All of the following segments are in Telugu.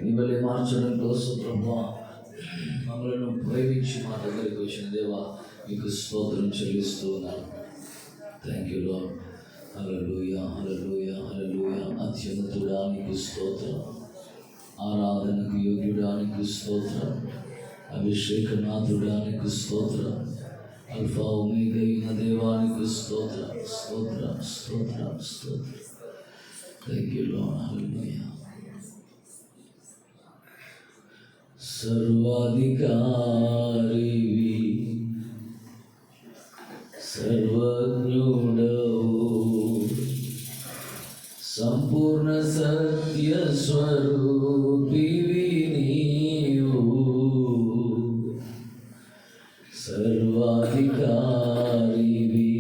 మిమ్మల్ని మార్చడం కోసం ప్రభువా మమ్మల్ని ప్రేమించి మా దగ్గరికి వచ్చిన దేవా మీకు స్తోత్రం చెల్లిస్తూ ఉన్నాను. Thank you Lord. Hallelujah, hallelujah, hallelujah. అత్యున్నతుడా నీకు స్తోత్రం, ఆరాధనకు యోగ్యుడా నీకు స్తోత్రం, అభిషేకనాథుడా నీకు స్తోత్రం, అల్ఫా ఒమేగా అయిన దేవానికి స్తోత్రం, స్తోత్రం, స్తోత్రం, స్తోత్రం. Thank you Lord. హల్లెలూయా. సర్వాధికారివి, సర్వజ్ఞుడవు, సంపూర్ణ సత్య స్వరూపివి నీవు. సర్వాధికారివి,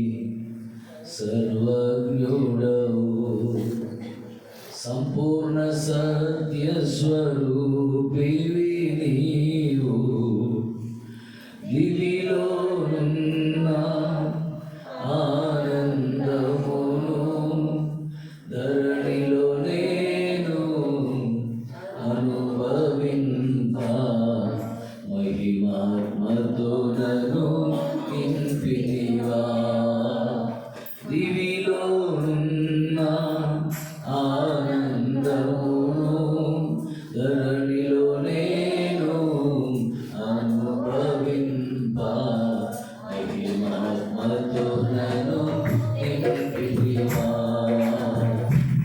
సర్వజ్ఞుడవు, సంపూర్ణ సత్య స్వరూపివి నీవు. దివిలోనున్న ఆనందమును ధరణిలో నేను అనుభవింప, మహిమాత్మతో నన్ను నింపితివా. దివిలోనున్న ఆనందమును ధరణిలో నేను అనుభవింప, మహిమాత్మతో నన్ను నింపితివా.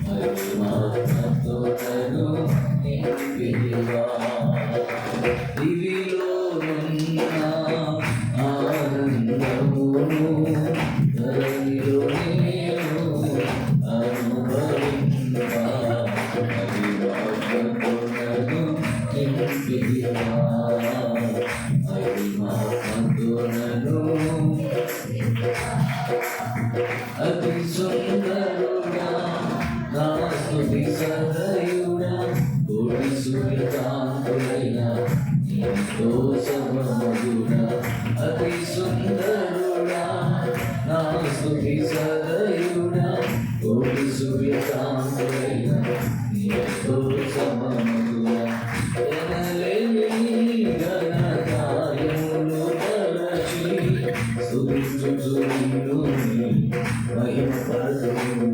మహిమాత్మతో నన్ను నింపితివా. దివిలోనున్న ఆనందమును ధరణిలో నేను అనుభవింప, మహిమాత్మతో నన్ను నింపితివా. మహిమాత్మతో నన్ను. అతి సుందరుడా నా స్తుతి సదయుడా, కోటి సూర్యకాంతులైన ఎంతో సమమధుడా. అతి సుందరుడా నా స్తుతి సదయుడా, కోటి సూర్యకాంతులైన ఎంతో సమమధుడా. ఎనలేని ఘనకార్యములు తలచి స్తుతించుచు నిన్ను మహిమపరతును.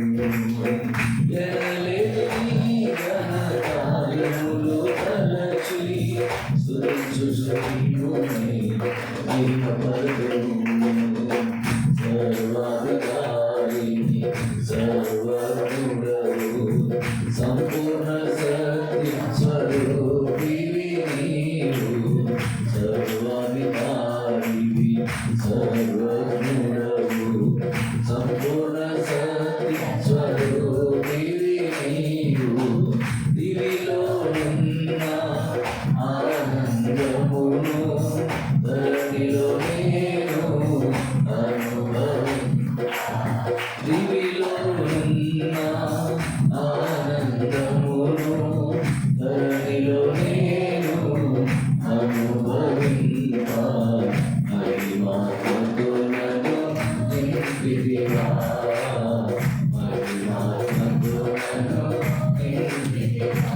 ఎనలేని ఘనకార్యములు తలచి స్తుతించుచు నిన్ను మహిమపరతును. సర్వాధికారిని, సర్వజ్ఞుడవు, సంపూర్ణ సత్య స్వరూపివి నీవు. సర్వాధికారివి, సర్వజ్ఞుడవు, సంపూర్ణ సత్య స్వరూపివి నీవు. దివిలోనున్న ఆనందమును ధరణిలో నేను అనుభవింప, దివిలోనున్న ఆనందమును ధరణిలో నేను అనుభవింప, మహిమాత్మతో నన్ను నింపితివా. మహిమాత్మతో నన్ను నింపితివా.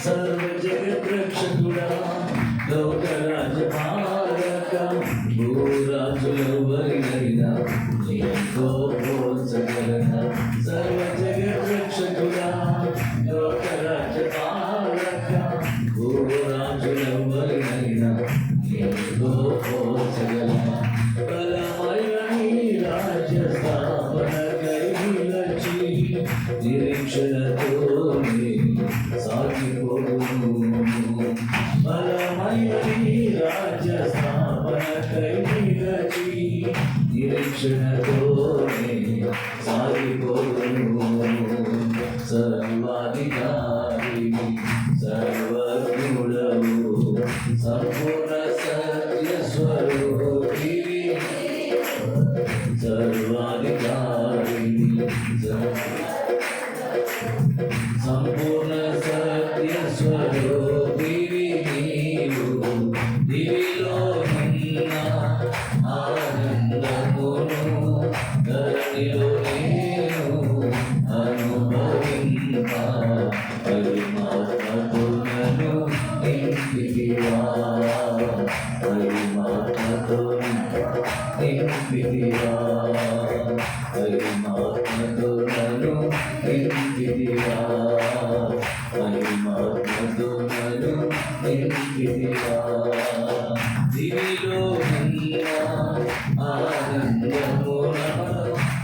సర్వ జగద్రక్షకుడా, లోకరాజపాలక, భూరాజులెవ్వరినైనా నీతో పోల్చగలన. సర్వ జగద్రక్షకుడా, లోకరాజపాలక, భూరాజులెవ్వరినైనా నీతో పోల్చగలన. బలమైన నీ రాజ్య స్థాపనకై నిలచి నిరీక్షణతోనే సాగిపోదును. బలమైన నీ రాజ్య స్థాపనకై నిలచి నిరీక్షణతోనే సాగిపోదును. సర్వాధికారివి, సర్వజ్ఞుడవు, సంపూర్ణ సత్య స్వరూపివి. సర్వాధికారివి, సంపూర్ణ సత్య స్వరూపివి నీవు. దివిలోనున్న ఆనందమును ధరణిలో నేను అనుభవింప, మహిమాత్మతో నింపిదివా మహిమాత్మతో నన్ను నింపిదివా మహిమాత్మతో నన్ను నింపిదివా దివిలో ఉన్న ఆనందమున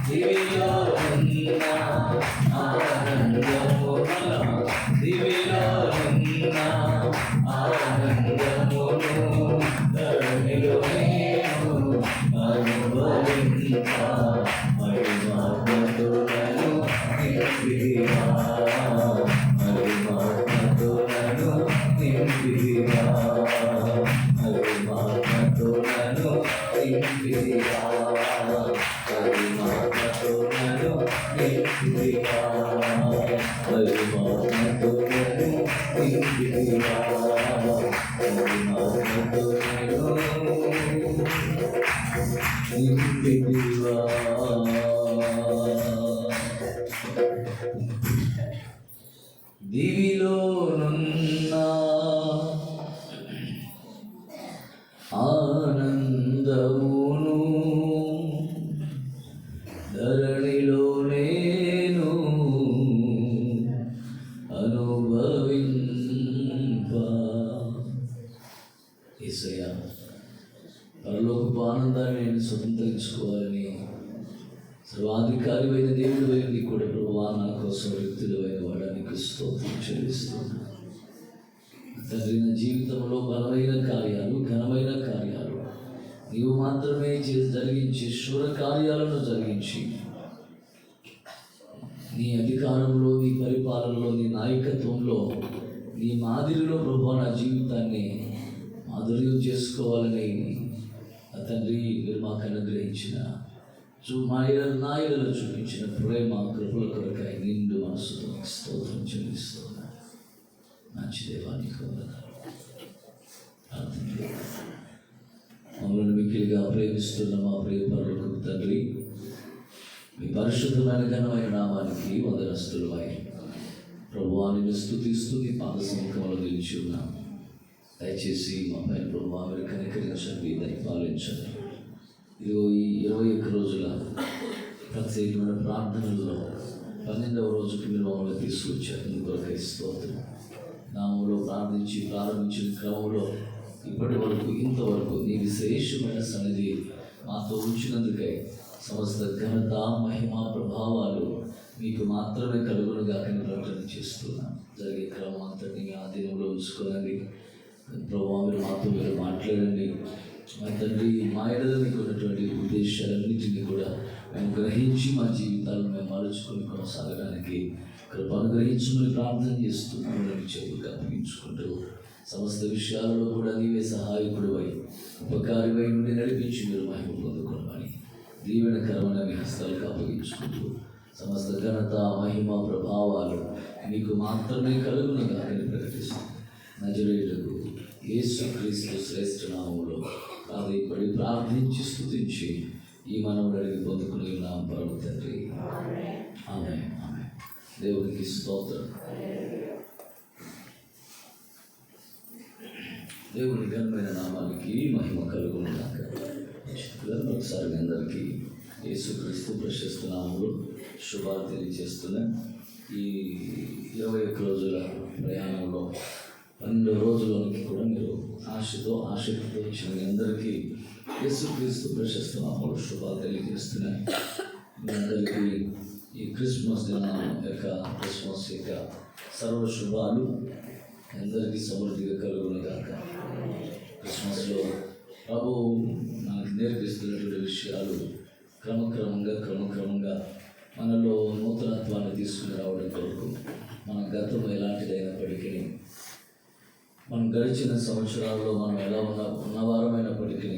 దివిలో ఉన్న ఆనందమున దివిలో ఉన్న ఆనందమును ధరణిలో నేను అనుభవించ మహిమాత్మతో నన్ను నింపిదివా మహిమాత్మతో నన్ను నింపిదివా మహిమాత్మతో నన్ను నింపిదివా మహిమాత్మతో నన్ను నింపిదివా మహిమాత్మతో నన్ను నింపిదివా మహిమాత్మతో నన్ను నింపిదివా దివిలోనున్న ఆనందమును ధరణిలో నేను అనుభవింప యేసయ్యా పరలోకపు ఆనందాన్ని నేను స్వతంత్రించుకోవాలని సర్వాధికారి అయిన దేవుడు వైపు కూడా ప్రభువా నా కోసం వ్యక్తులు అయిన వాడానికి స్తోత్రం చెల్లిస్తున్నాను తండ్రి. నా జీవితంలో బలమైన కార్యాలు ఘనమైన కార్యాలు నీవు మాత్రమే జరిగించి శూర కార్యాలను జరిగించి నీ అధికారంలో నీ పరిపాలనలో నీ నాయకత్వంలో నీ మాదిరిలో ప్రభువా నా జీవితాన్ని మాధుర్యం చేసుకోవాలని తండ్రి మీరు మాకు అనుగ్రహించిన నాయకులు చూపించిన ప్రేమ కృపల కొరకాయ నిండు మనసుతో స్తోత్రం చెల్లిస్తున్నా. మంచి దేవానికి మమ్మల్ని మిక్కిలిగా ప్రేమిస్తున్న మా ప్రియ పరలోకపు తండ్రి, మీ పరిశుద్ధమైన ఘనమైన నామానికి వందనస్తులమై ప్రభువా నిన్ను స్తుతిస్తూ నీ పాద సముఖంలో నిలిచి ఉన్నాం. దయచేసి మా పైన ప్రభువా మీరు కనికరించండి, దయపాలించండి. ఇదిగో ఈ 21 రోజుల ప్రత్యేకమైన ప్రార్థనల్లో 12వ రోజుకి మీరు మమ్మల్ని తీసుకొచ్చారు. కొరకై స్తోత్రం. నామంలో ప్రారంభించిన క్రమంలో ఇప్పటి వరకు ఇంతవరకు నీ విశేషమైన సన్నిధి మాతో ఉంచినందుకై సమస్త ఘనత మహిమ ప్రభావాలు మీకు మాత్రమే కలుగునుగా ప్రకటన చేస్తున్నాను. జరిగే క్రమం అంతటిని మీ ఆధీనంలో ఉంచుకోనండి ప్రభువా. మీరు మాతో మీరు మాట్లాడండి మా తండ్రి. మా ఎడల మీకు ఉన్నటువంటి ఉద్దేశాలన్నింటినీ కూడా మేము గ్రహించి మా జీవితాలను మేము మలుచుకొని కొనసాగడానికి కృప అనుగ్రహించమని ప్రార్థన చేస్తున్నాము. చెవులకు అప్పగించుకుంటూ సమస్త విషయాలలో కూడా నీవే సహాయకుడు అయి ఉపకారివై నుండి నడిపించి మీరు మహిమ పొందుకోమని దీవెనకరమైన మీ హస్తాలకు అప్పగించుకుంటూ సమస్త ఘనత మహిమ ప్రభావాలు మీకు మాత్రమే కలుగునుగా ప్రకటిస్తాం. నజరేయులకు యేసుక్రీస్తు శ్రేష్ఠ నామములో ప్రాధేయపడి ప్రార్థించి స్తుతించి ఈ మనవుడు అడిగి పొందుకుని ఉన్నాం పరమ తండ్రి. ఆమేన్. ఆమేన్. దేవునికి స్తోత్రం. దేవుని ఘనమైన నామానికి మహిమ కలుగునుగాక. ఒకసారి మీ అందరికీ యేసుక్రీస్తు ప్రశస్త నామములో శుభాలు తెలియజేస్తున్నా. ఈ 21 రోజుల ప్రయాణంలో 12 రోజుల్లోనికి కూడా మీరు ఆసక్తితో వచ్చిన మీ అందరికీ యేసుక్రీస్తు ప్రశస్త నామములో శుభాలు తెలియజేస్తున్నాయి. మీ అందరికీ ఈ క్రిస్మస్ యొక్క సర్వ శుభాలు అందరికీ సమృద్ధిగా కలుగునుగాక. క్రిస్మస్లో ప్రభు మనకు నేర్పిస్తున్నటువంటి విషయాలు క్రమక్రమంగా మనలో నూతనత్వాన్ని తీసుకుని రావడం కొరకు మన గతం ఎలాంటిదైనప్పటికీ మనం గడిచిన సంవత్సరాల్లో మనం ఎలా ఉన్నవారమైనప్పటికీ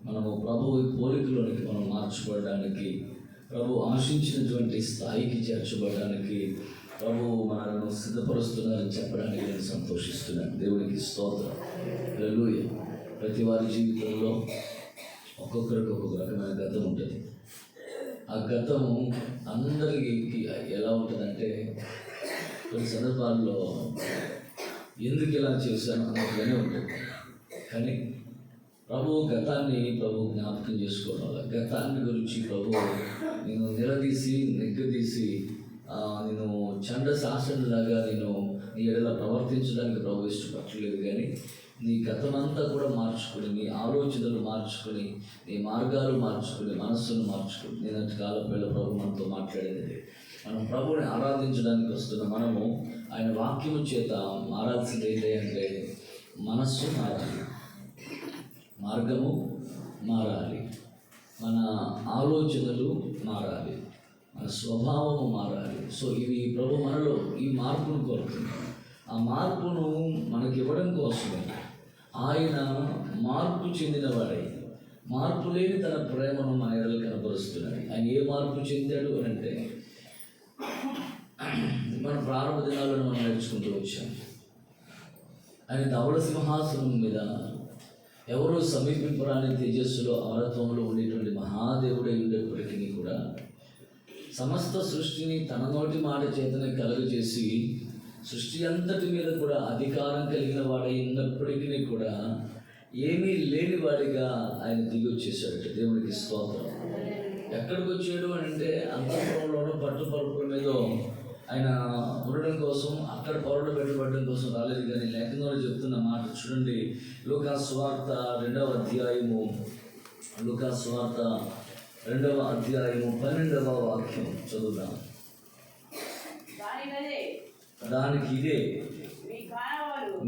మనము ప్రభువు పోలికలోనికి మనం మార్చబడడానికి, ప్రభు ఆశించినటువంటి స్థాయికి చేర్చబడడానికి ప్రభువు మనలను సిద్ధపరుస్తున్నారని చెప్పడానికి నేను సంతోషిస్తున్నాను. దేవునికి స్తోత్రం. హల్లెలూయా. ప్రతి వారి జీవితంలో ఒక్కొక్కరికి ఒక్కొక్క రకమైన గతం ఉంటుంది. ఆ గతము అందరికీ ఎలా ఉంటుందంటే కొన్ని సందర్భాల్లో ఎందుకు ఇలా చేశాను అన్నట్టుగానే ఉంటుంది. కానీ ప్రభు గతాన్ని ప్రభు జ్ఞాపకం చేసుకోవడం వల్ల గతాన్ని గురించి ప్రభు నేను నిలదీసి నిగ్గదీసి నేను చండ శాసనలాగా నేను నీ ఎడల ప్రవర్తించడానికి ప్రభు ఇష్టపడలేదు. కానీ నీ గతమంతా కూడా మార్చుకుని, నీ ఆలోచనలు మార్చుకుని, నీ మార్గాలు మార్చుకుని, మనస్సును మార్చుకుని నేనంటి కాలం వేళ ప్రభు మనతో మాట్లాడేది. మనం ప్రభుని ఆరాధించడానికి వస్తున్న మనము ఆయన వాక్యము చేత మారాల్సింది ఏంటంటే మనస్సు మారాలి, మార్గము మారాలి, మన ఆలోచనలు మారాలి, మన స్వభావము మారాలి. సో ఇవి ప్రభు మనలో ఈ మార్పును కోరుతున్నాడు. ఆ మార్పును మనకి ఇవ్వడం కోసమే ఆయన మార్పు చెందినవాడై మార్పు లేని తన ప్రేమను మన ఎడలు కనపరుస్తున్నాడు. ఆయన ఏ మార్పు చెందాడు అని అంటే మన ప్రారంభ దినాలను మనం నేర్చుకుంటూ వచ్చాం. ఆయన ధవళ సింహాసనం మీద ఎవరో సమీపింపరాని తేజస్సులో అమరత్వంలో ఉండేటువంటి మహాదేవుడై ఉండేప్పటికీ కూడా సమస్త సృష్టిని తన నోటి మాట చేతనే కలుగజేసి సృష్టి అంతటి మీద కూడా అధికారం కలిగిన వాడై ఉన్నప్పటికీ కూడా ఏమీ లేని వాడిగా ఆయన దిగి వచ్చేసాడు. దేవునికి స్తోత్రం. ఎక్కడికి వచ్చాడు అని అంటే అంతఃపురంలోనూ పట్టుపరుపుల మీద ఆయన ఉండడం కోసం, అక్కడ పరుడు పెట్టబడడం కోసం రాలేదు. కానీ లేఖనంలో చెప్తున్న మాట చూడండి, లూకా సువార్త 2వ అధ్యాయము, లూకా సువార్త 2వ అధ్యాయము 12వ వాక్యం చదువుదాం. దానికి ఇదే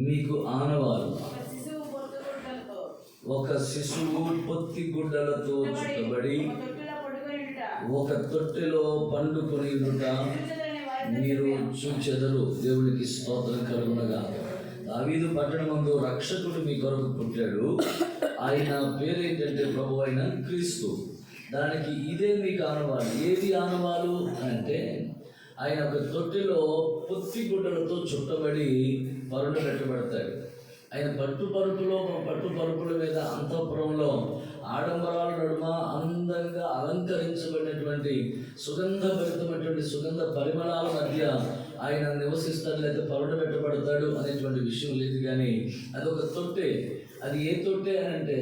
మీకు ఆనవాలు, ఒక శిశువు పొత్తి గుడ్డలతో చుట్టబడి ఒక తొట్టెలో పండుకొని ఉండుట మీరు చూచెదరు. దేవునికి స్తోత్రం కలుగునగా. దావీదు పట్టణమందు రక్షకుడు మీ కొరకు పుట్టాడు. ఆయన పేరేంటంటే ప్రభు అయిన క్రీస్తు. దానికి ఇదే మీకు ఆనవాలు. ఏది ఆనవాలు అంటే ఆయన ఒక తొట్టిలో పొత్తి గుడ్డలతో చుట్టబడి పరుడు పెట్టబడతాడు. ఆయన పట్టుపరుపుల మీద అంతఃపురంలో ఆడంబరాల నడుమ అందంగా అలంకరించబడినటువంటి సుగంధభరితమైనటువంటి సుగంధ పరిమళాల మధ్య ఆయన నివసిస్తాడు, లేదా పరుడు పెట్టబడతాడు అనేటువంటి విషయం లేదు. కానీ అదొక తొట్టె. అది ఏ తొట్టె అని అంటే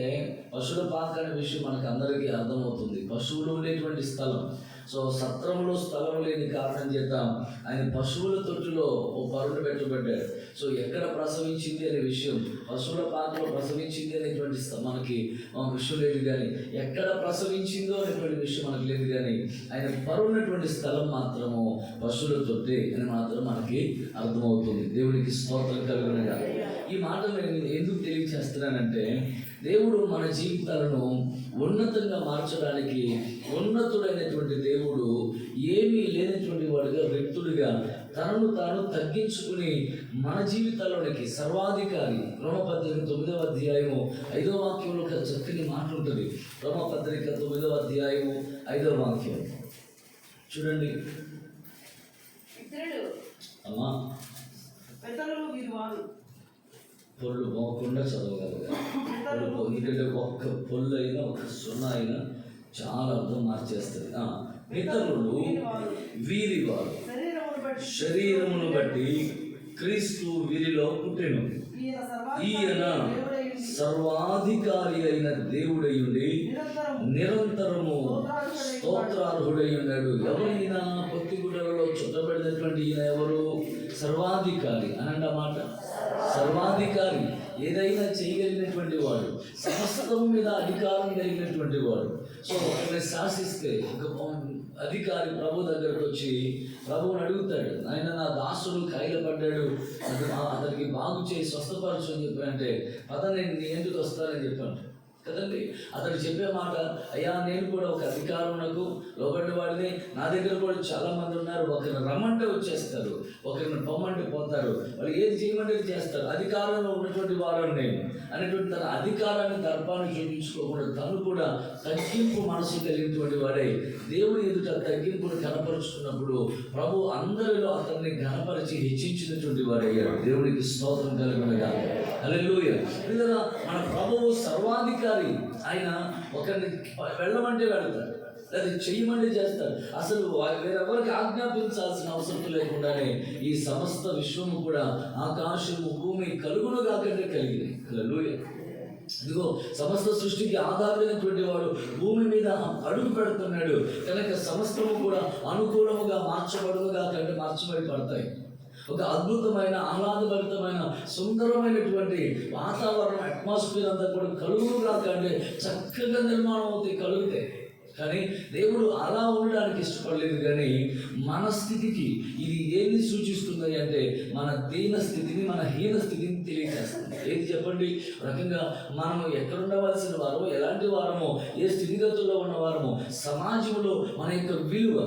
పశువుల పాక అనే విషయం మనకు అందరికీ అర్థమవుతుంది. పశువులు ఉండేటువంటి స్థలం. సో సత్రంలో స్థలం లేని కారణం చేత ఆయన పశువుల తొట్టులో ఓ పరుడు పెట్టబడ్డాడు. సో ఎక్కడ ప్రసవించింది అనే విషయం, పశువుల పాకలో ప్రసవించింది అనేటువంటి మనకి విషయం లేదు. కానీ ఎక్కడ ప్రసవించిందో అనేటువంటి విషయం మనకు లేదు. కానీ ఆయన పరున్నటువంటి స్థలం మాత్రము పశువుల తొట్టి అని మాత్రం మనకి అర్థమవుతుంది. దేవునికి స్తోత్రం కలుగునగా. ఈ మాట నేను ఎందుకు తెలియజేస్తున్నానంటే దేవుడు మన జీవితాలను ఉన్నతంగా మార్చడానికి ఉన్నతుడైనటువంటి దేవుడు ఏమీ లేనటువంటి వాడిగా, వ్యక్తుడిగా తనను తాను తగ్గించుకుని మన జీవితాల్లోనికి సర్వాధికారి. రోమపత్రిక 9వ అధ్యాయము 5వ వాక్యంలో ఒక చక్కని మాట ఉంటుంది. రోమపత్రిక 9వ అధ్యాయము 5వ వాక్యం చూడండి. అమ్మా పొల్లు పోకుండా చదవగలగా. ఎందుకంటే ఒక్క పొల్లు అయినా ఒక సున్నా అయినా చాలా అర్థం మార్చేస్తుంది. ఇతరులు వీరి వారు శరీరమును బట్టి క్రీస్తు వీరిలో పుట్టెను. ఈయన సర్వాధికారి అయిన దేవుడై ఉండి నిరంతరము స్తోత్రార్హుడై ఉన్నాడు. ఎవరైనా పొత్తిగుడ్డలలో చుట్టబడినటువంటి ఈయన ఎవరు? సర్వాధికారి అన్నమాట. సర్వాధికారి, ఏదైనా చేయగలిగినటువంటి వాడు, సమస్తం మీద అధికారం కలిగినటువంటి వాడు. సో ఒకరిని శాసిస్తే ఒక అధికారి ప్రభు దగ్గరకు వచ్చి ప్రభువుని అడుగుతాడు, ఆయన నా దాసుడు కాయలు పడ్డాడు, అతనికి బాగు చేయి స్వస్థపరచు అని చెప్పానంటే పద నేను నీ ఎందుకు వస్తానని చెప్పాను కదండి. అతడు చెప్పే మాట, అయ్యా నేను కూడా ఒక అధికారంకు లోబడి వాడిని, నా దగ్గర కూడా చాలా మంది ఉన్నారు, ఒకరిని రమ్మంటే వచ్చేస్తారు, ఒకరిని పొమ్మంటే పోతారు, వాళ్ళు ఏది చేయమంటే చేస్తారు, అధికారంలో ఉన్నటువంటి వాడు నేను అనేటువంటి తన అధికారాన్ని దర్పాన్ని చూపించుకోకుండా తను కూడా తగ్గింపు మనసు కలిగినటువంటి వాడే దేవుని ఎదుట తగ్గింపును కనపరుచుకున్నప్పుడు ప్రభు అందరిలో అతన్ని ఘనపరిచి హెచ్చించినటువంటి వాడయ్యాడు. దేవునికి స్తోత్రం కలుగునగా. హల్లెలూయా. మన ప్రభువు సర్వాధికారి. ఆయన ఒకరిని వెళ్ళమంటే వెళ్తాడు, లేదా చెయ్యమంటే చేస్తాడు. అసలు వేరెవరికి ఆజ్ఞాపించాల్సిన అవసరం లేకుండానే ఈ సమస్త విశ్వము కూడా ఆకాశము భూమి కలుగునుగా కంటే కలిగింది. హల్లెలూయా. ఇదిగో సమస్త సృష్టికి ఆధారమైనటువంటి వాడు భూమి మీద అడుగు పెడుతున్నాడు కనుక సమస్తము కూడా అనుకూలముగా మార్చబడుగా కంటే మార్చబడి పడతాయి. ఒక అద్భుతమైన ఆహ్లాదభరితమైన సుందరమైనటువంటి వాతావరణం అట్మాస్ఫియర్ అంతా కూడా కలుగుగా కంటే చక్కగా నిర్మాణం అవుతాయి, కలుగుతాయి. కానీ దేవుడు అలా ఉండడానికి ఇష్టపడలేదు. కానీ మన స్థితికి ఇది ఏది సూచిస్తుంది అంటే మన దీన స్థితిని, మన హీన స్థితిని తెలియజేస్తుంది. ఏది చెప్పండి? రకంగా మనము ఎక్కడ ఉండవలసిన వారమో, ఎలాంటి వారమో, ఏ స్థితిగతుల్లో ఉన్నవారమో, సమాజంలో మన యొక్క విలువ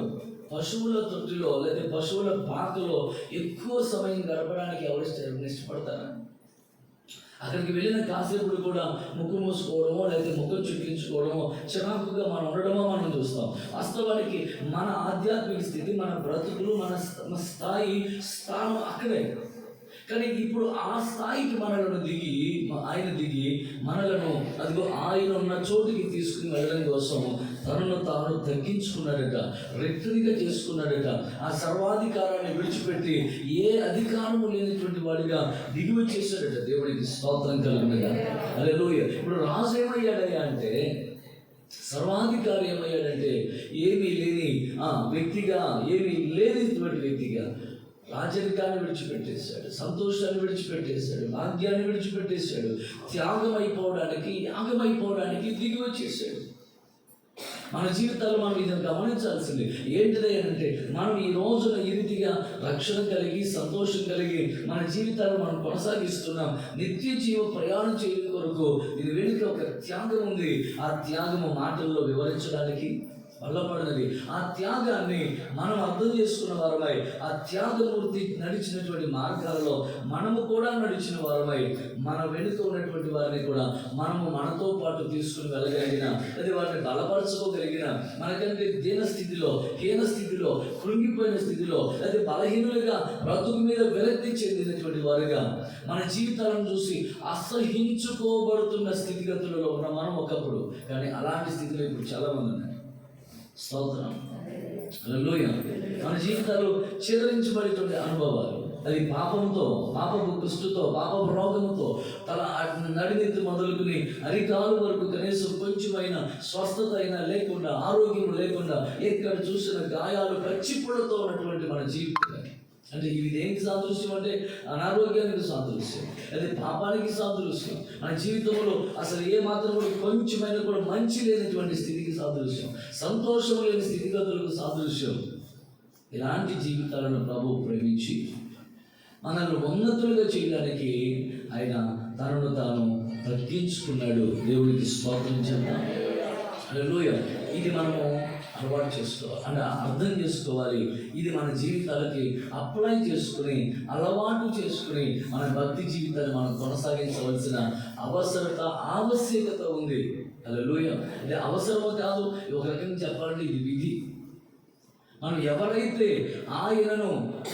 పశువుల తొట్టిలో లేదా పశువుల పాకలో ఎక్కువ సమయం గడపడానికి ఎవరు ఇష్టపడతారా? అక్కడికి వెళ్ళిన కాసేపుడు కూడా ముక్కు మూసుకోవడమో లేదా ముఖం చుట్టించుకోవడమో, చిరాకుగా మనం ఉండడమో మనం చూస్తాం. వాస్తవానికి మన ఆధ్యాత్మిక స్థితి, మన బ్రతుకులు, మన స్థానం అక్కడే. కానీ ఇప్పుడు ఆ స్థాయికి ఆయన దిగి మనలను అదిగో ఆయన ఉన్న చోటికి తీసుకుని వెళ్ళడం కోసం తనను తాను తగ్గించుకున్నాడట, రెక్కడిగా చేసుకున్నాడట. ఆ సర్వాధికారాన్ని విడిచిపెట్టి ఏ అధికారము లేనటువంటి వాడిగా దిగి వచ్చేసాడట. దేవుడికి స్తోత్రం కలుగునగా. హల్లెలూయా. ఇప్పుడు రాజు ఏమయ్యాడయ్యా అంటే, సర్వాధికారి ఏమయ్యాడంటే ఏమీ లేని వ్యక్తిగా, ఏమీ లేనిటువంటి వ్యక్తిగా రాజరికాన్ని విడిచిపెట్టేశాడు, సంతోషాన్ని విడిచిపెట్టేశాడు, భాగ్యాన్ని విడిచిపెట్టేశాడు, యాగమైపోవడానికి దిగి వచ్చేసాడు. మన జీవితాలు మనం ఇది గమనించాల్సింది ఏంటిది అంటే, మనం ఈ రోజున ఈ రీతిగా రక్షణ కలిగి, సంతోషం కలిగి మన జీవితాలు మనం కొనసాగిస్తున్నాం. నిత్య జీవ ప్రయాణం చేయడం కొరకు ఇది వెనుక ఒక త్యాగం ఉంది. ఆ త్యాగము మాటల్లో వివరించడానికి వల్లపడినది. ఆ త్యాగాన్ని మనం అర్థం చేసుకున్న వారమై, ఆ త్యాగమూర్తి నడిచినటువంటి మార్గాలలో మనము కూడా నడిచిన వారమై, మన వెనుక ఉన్నటువంటి వారిని కూడా మనము మనతో పాటు తీసుకుని వెళ్ళగలిగిన, అది వారిని బలపరచుకోగలిగిన, మనకంటే దీన స్థితిలో, హీన స్థితిలో, కృంగిపోయిన స్థితిలో, అది బలహీనులుగా బ్రతుకు మీద విరక్తి చెందినటువంటి వారుగా మన జీవితాలను చూసి అసహించుకోబడుతున్న స్థితిగతులలో ఉన్న మనం ఒకప్పుడు. కానీ అలాంటి స్థితిలో ఇప్పుడు చాలామంది ఉన్నారు. స్తోత్రం. హల్లెలూయా. మన జీవితాలు చిదరించబడేటువంటి అనుభవాలు, అది పాపంతో, పాపపు కుష్టుతో, పాపపు రోగంతో, తల నడినెత్తి మొదలుకుని అరికాలు వరకు కనీసం కొంచెమైనా స్వస్థత అయినా లేకుండా, ఆరోగ్యం లేకుండా, ఎక్కడ చూసిన గాయాలు, పచ్చిపుళ్ళతో ఉన్నటువంటి మన జీవితం. అంటే ఇది దేనికి సాదృశ్యం అంటే అనారోగ్యానికి సాదృశ్యం, అది పాపానికి సాదృశ్యం. మన జీవితంలో అసలు ఏ మాత్రం కూడా కొంచెమైనా కూడా మంచి లేనటువంటి స్థితికి సాదృశ్యం, సంతోషం లేని స్థితిగతులకు సాదృశ్యం. ఇలాంటి జీవితాలను ప్రభువు ప్రేమించి మనల్ని ఉన్నతులుగా చేయడానికి ఆయన తనను తాను తగ్గించుకున్నాడు. దేవుడికి స్తోత్రం చెప్తాం. హల్లెలూయా. ఇది మనము అలవాటు చేసుకోవాలి, అంటే అర్థం చేసుకోవాలి. ఇది మన జీవితాలకి అప్లై చేసుకుని, అలవాటు చేసుకుని మన భక్తి జీవితాన్ని మనం కొనసాగించవలసిన ఆవశ్యకత ఉంది. హల్లెలూయా. ఇది అవసరమో కాదు, ఒక రకంగా చెప్పాలంటే ఇది విధి. మనం ఎవరైతే ఆయనను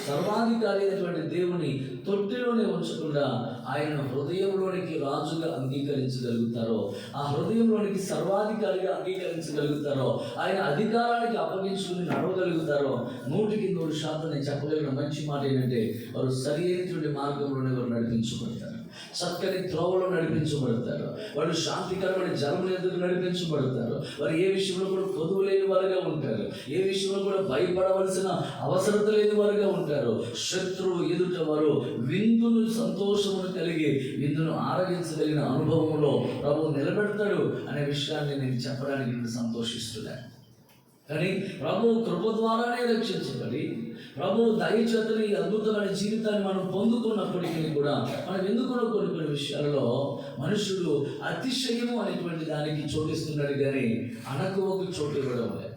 సర్వాధికారి అయినటువంటి దేవుని తొట్టిలోనే ఉంచకుండా ఆయనను హృదయంలోనికి రాజుగా అంగీకరించగలుగుతారో, ఆ హృదయంలోనికి సర్వాధికారిగా అంగీకరించగలుగుతారో, ఆయన అధికారానికి అప్పగించుకుని నడవగలుగుతారో, 100% నేను చెప్పగలిగిన మంచి మాట ఏంటంటే, వారు సరి అయినటువంటి మార్గంలోనే వారు నడిపించబడతారు, చక్కని త్రోవలో నడిపించబడతారు, వాళ్ళు శాంతికరమైన జలముల ఎదురు నడిపించబడతారు. వారు ఏ విషయంలో కూడా కొదువు లేని వారుగా ఉంటారు, ఏ విషయంలో కూడా భయపడవలసిన అవసరత లేని వారుగా ఉంటారు. శత్రువు ఎదుట వారు విందును, సంతోషమును కలిగి విందును ఆరగించగలిగిన అనుభవంలో ప్రభువు నిలబెడతాడు అనే విషయాన్ని నేను చెప్పడానికి నేను సంతోషిస్తున్నాను. కానీ ప్రభు కృప ద్వారానే రక్షించబడి, ప్రభు దయచేతని అద్భుతమైన జీవితాన్ని మనం పొందుకున్నప్పటికీ కూడా మనం ఎందుకున్న కొన్ని విషయాల్లో మనుషుడు అతిశయము అనేటువంటి దానికి చోటిస్తున్నాడు, కానీ అణకువకు చోటు ఇవ్వడం లేదు,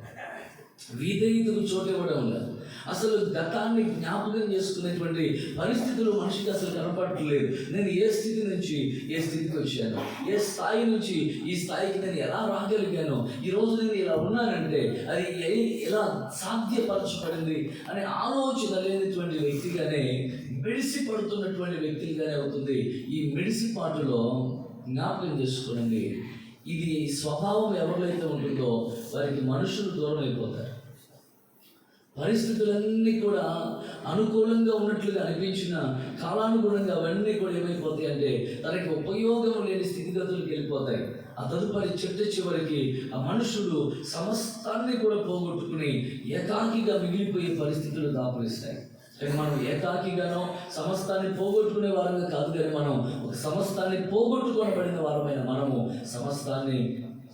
విధేయతకు చోటు ఇవ్వడం లేదు. అసలు గతాన్ని జ్ఞాపకం చేసుకునేటువంటి పరిస్థితులు మనిషికి అసలు కనపడట్లేదు. నేను ఏ స్థితి నుంచి ఏ స్థితికి వచ్చాను, ఏ స్థాయి నుంచి ఈ స్థాయికి నేను ఎలా రాగలిగాను, ఈరోజు నేను ఇలా ఉన్నానంటే అది ఎలా సాధ్యపరచబడింది అనే ఆలోచన లేనటువంటి వ్యక్తిగానే, మెడిసి పడుతున్నటువంటి వ్యక్తులుగానే అవుతుంది. ఈ మెడిసిపాటులో జ్ఞాపకం చేసుకోండి, ఇది స్వభావం ఎవరైతే ఉంటుందో వారికి మనుషులు దూరం అయిపోతారు. పరిస్థితులన్నీ కూడా అనుకూలంగా ఉన్నట్లుగా అనిపించిన కాలానుగుణంగా అవన్నీ కూడా ఏమైపోతాయి అంటే తనకి ఉపయోగం లేని స్థితిగతులకు వెళ్ళిపోతాయి. ఆ తదుపరి చివరికి ఆ మనుషుడు సమస్తాన్ని కూడా పోగొట్టుకుని ఏకాకిగా మిగిలిపోయే పరిస్థితులు దాపురిస్తాయి. కానీ మనం ఏకాకిగానో సమస్తాన్ని పోగొట్టుకునే వారంగా కాదు, కానీ మనం ఒక సమస్తాన్ని పోగొట్టుకోబడిన వారమైన మనము సమస్తాన్ని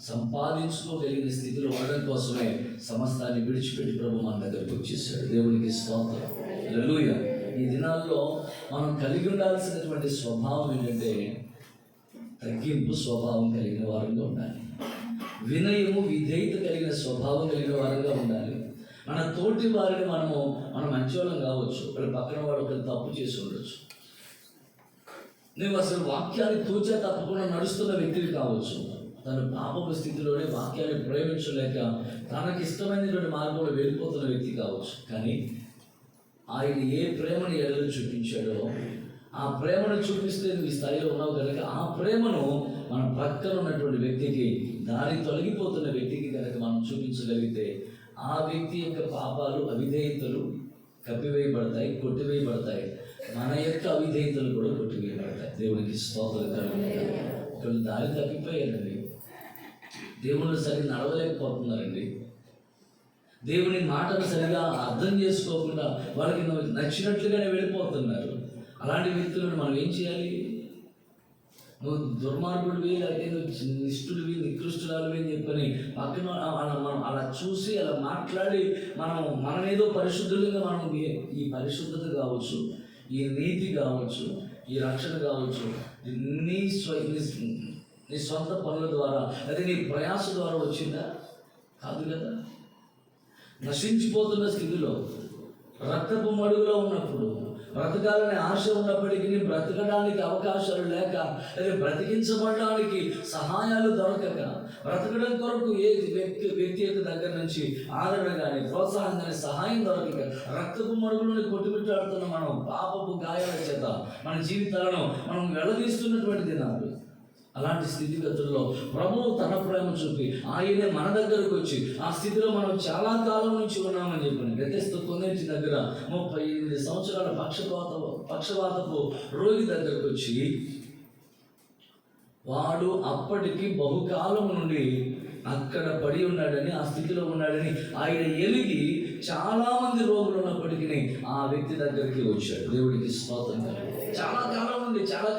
సంపాదించుకోగలిగిన స్థితిలో ఉండడం కోసమే సమస్తాన్ని విడిచిపెట్టి ప్రభు మన దగ్గరకు వచ్చేసాడు. దేవునికి స్తోత్రం, హల్లెలూయా. ఈ దినాల్లో మనం కలిగి ఉండాల్సినటువంటి స్వభావం ఏంటంటే తగ్గింపు స్వభావం కలిగిన వారంగా ఉండాలి. వినయము విధేయత కలిగిన స్వభావం కలిగిన వారంగా ఉండాలి. మన తోటి వారిని మనం మంచోళం కావచ్చు, ఒకరి పక్కన వాడు ఒకరు తప్పు చేసి ఉండొచ్చు. నువ్వు అసలు వాక్యాన్ని తూచా తప్పకుండా నడుస్తున్న వ్యక్తివి కావచ్చు. తను పాపపు స్థితిలోనే వాక్యాన్ని ప్రేమించలేక తనకి ఇష్టమైనటువంటి మార్గంలో వెళ్ళిపోతున్న వ్యక్తి కావచ్చు. కానీ ఆయన ఏ ప్రేమను ఎడలు చూపించాడో ఆ ప్రేమను చూపిస్తే నువ్వు ఈ స్థాయిలో ఉన్నావు కనుక ఆ ప్రేమను మన పక్కన ఉన్నటువంటి వ్యక్తికి, దారి తొలగిపోతున్న వ్యక్తికి కనుక మనం చూపించగలిగితే ఆ వ్యక్తి యొక్క పాపాలు అవిధేయతలు కప్పివేయబడతాయి, కొట్టివేయబడతాయి. మన యొక్క అవిధేయతలు కూడా కొట్టివేయబడతాయి. దేవునికి స్తోత్రం కలుగుతాయి. ఒకళ్ళు దారి తప్పిపోయారండి, దేవుని సరిగ్గా నడవలేకపోతున్నారండి, దేవుని మాటలు సరిగా అర్థం చేసుకోకుండా వాళ్ళకి నచ్చినట్లుగానే వెళ్ళిపోతున్నారు. అలాంటి వ్యక్తులను మనం ఏం చేయాలి? నువ్వు దుర్మార్గుడివి, లేకపోతే నువ్వు నిష్ఠుడివి, నికృష్టురాలివి అని చెప్పని పక్కన మనం అలా చూసి అలా మాట్లాడి మనమేదో పరిశుద్ధులుగా మనం ఈ పరిశుద్ధత కావచ్చు, ఈ నీతి కావచ్చు, ఈ రక్షణ కావచ్చు నీ సొంత పనుల ద్వారా అదే నీ ప్రయాస ద్వారా వచ్చిందా? కాదు కదా. నశించిపోతున్న స్థితిలో రక్తపు మడుగులో ఉన్నప్పుడు, బ్రతకాలనే ఆశ ఉన్నప్పటికీ బ్రతకడానికి అవకాశాలు లేక, అదే బ్రతికించబడడానికి సహాయాలు దొరకక, బ్రతకడం కొరకు ఏ వ్యక్తి యొక్క దగ్గర నుంచి ఆదరణ కానీ ప్రోత్సాహం కానీ సహాయం దొరకక రక్తపు మడుగులోని కొట్టుమిట్టాడుతున్న మనం పాపపు గాయాల చేత మన జీవితాలను మనం వెళ్ళదీస్తున్నటువంటి దినాలు. అలాంటి స్థితిగతుల్లో ప్రభువు తన ప్రేమ చూపి ఆయనే మన దగ్గరకు వచ్చి ఆ స్థితిలో మనం చాలా కాలం నుంచి ఉన్నామని చెప్పాను. బెతెస్దా కొన్నింటి దగ్గర 38 సంవత్సరాల పక్షవాతపు రోగి దగ్గరకు వచ్చి వాడు అప్పటికి బహుకాలం నుండి అక్కడ పడి ఉన్నాడని, ఆ స్థితిలో ఉన్నాడని ఆయన ఎలిగి చాలా మంది రోగులు ఉన్నప్పటికీ ఆ వ్యక్తి దగ్గరికి వచ్చాడు. దేవుడికి స్తోత్రం. చాలా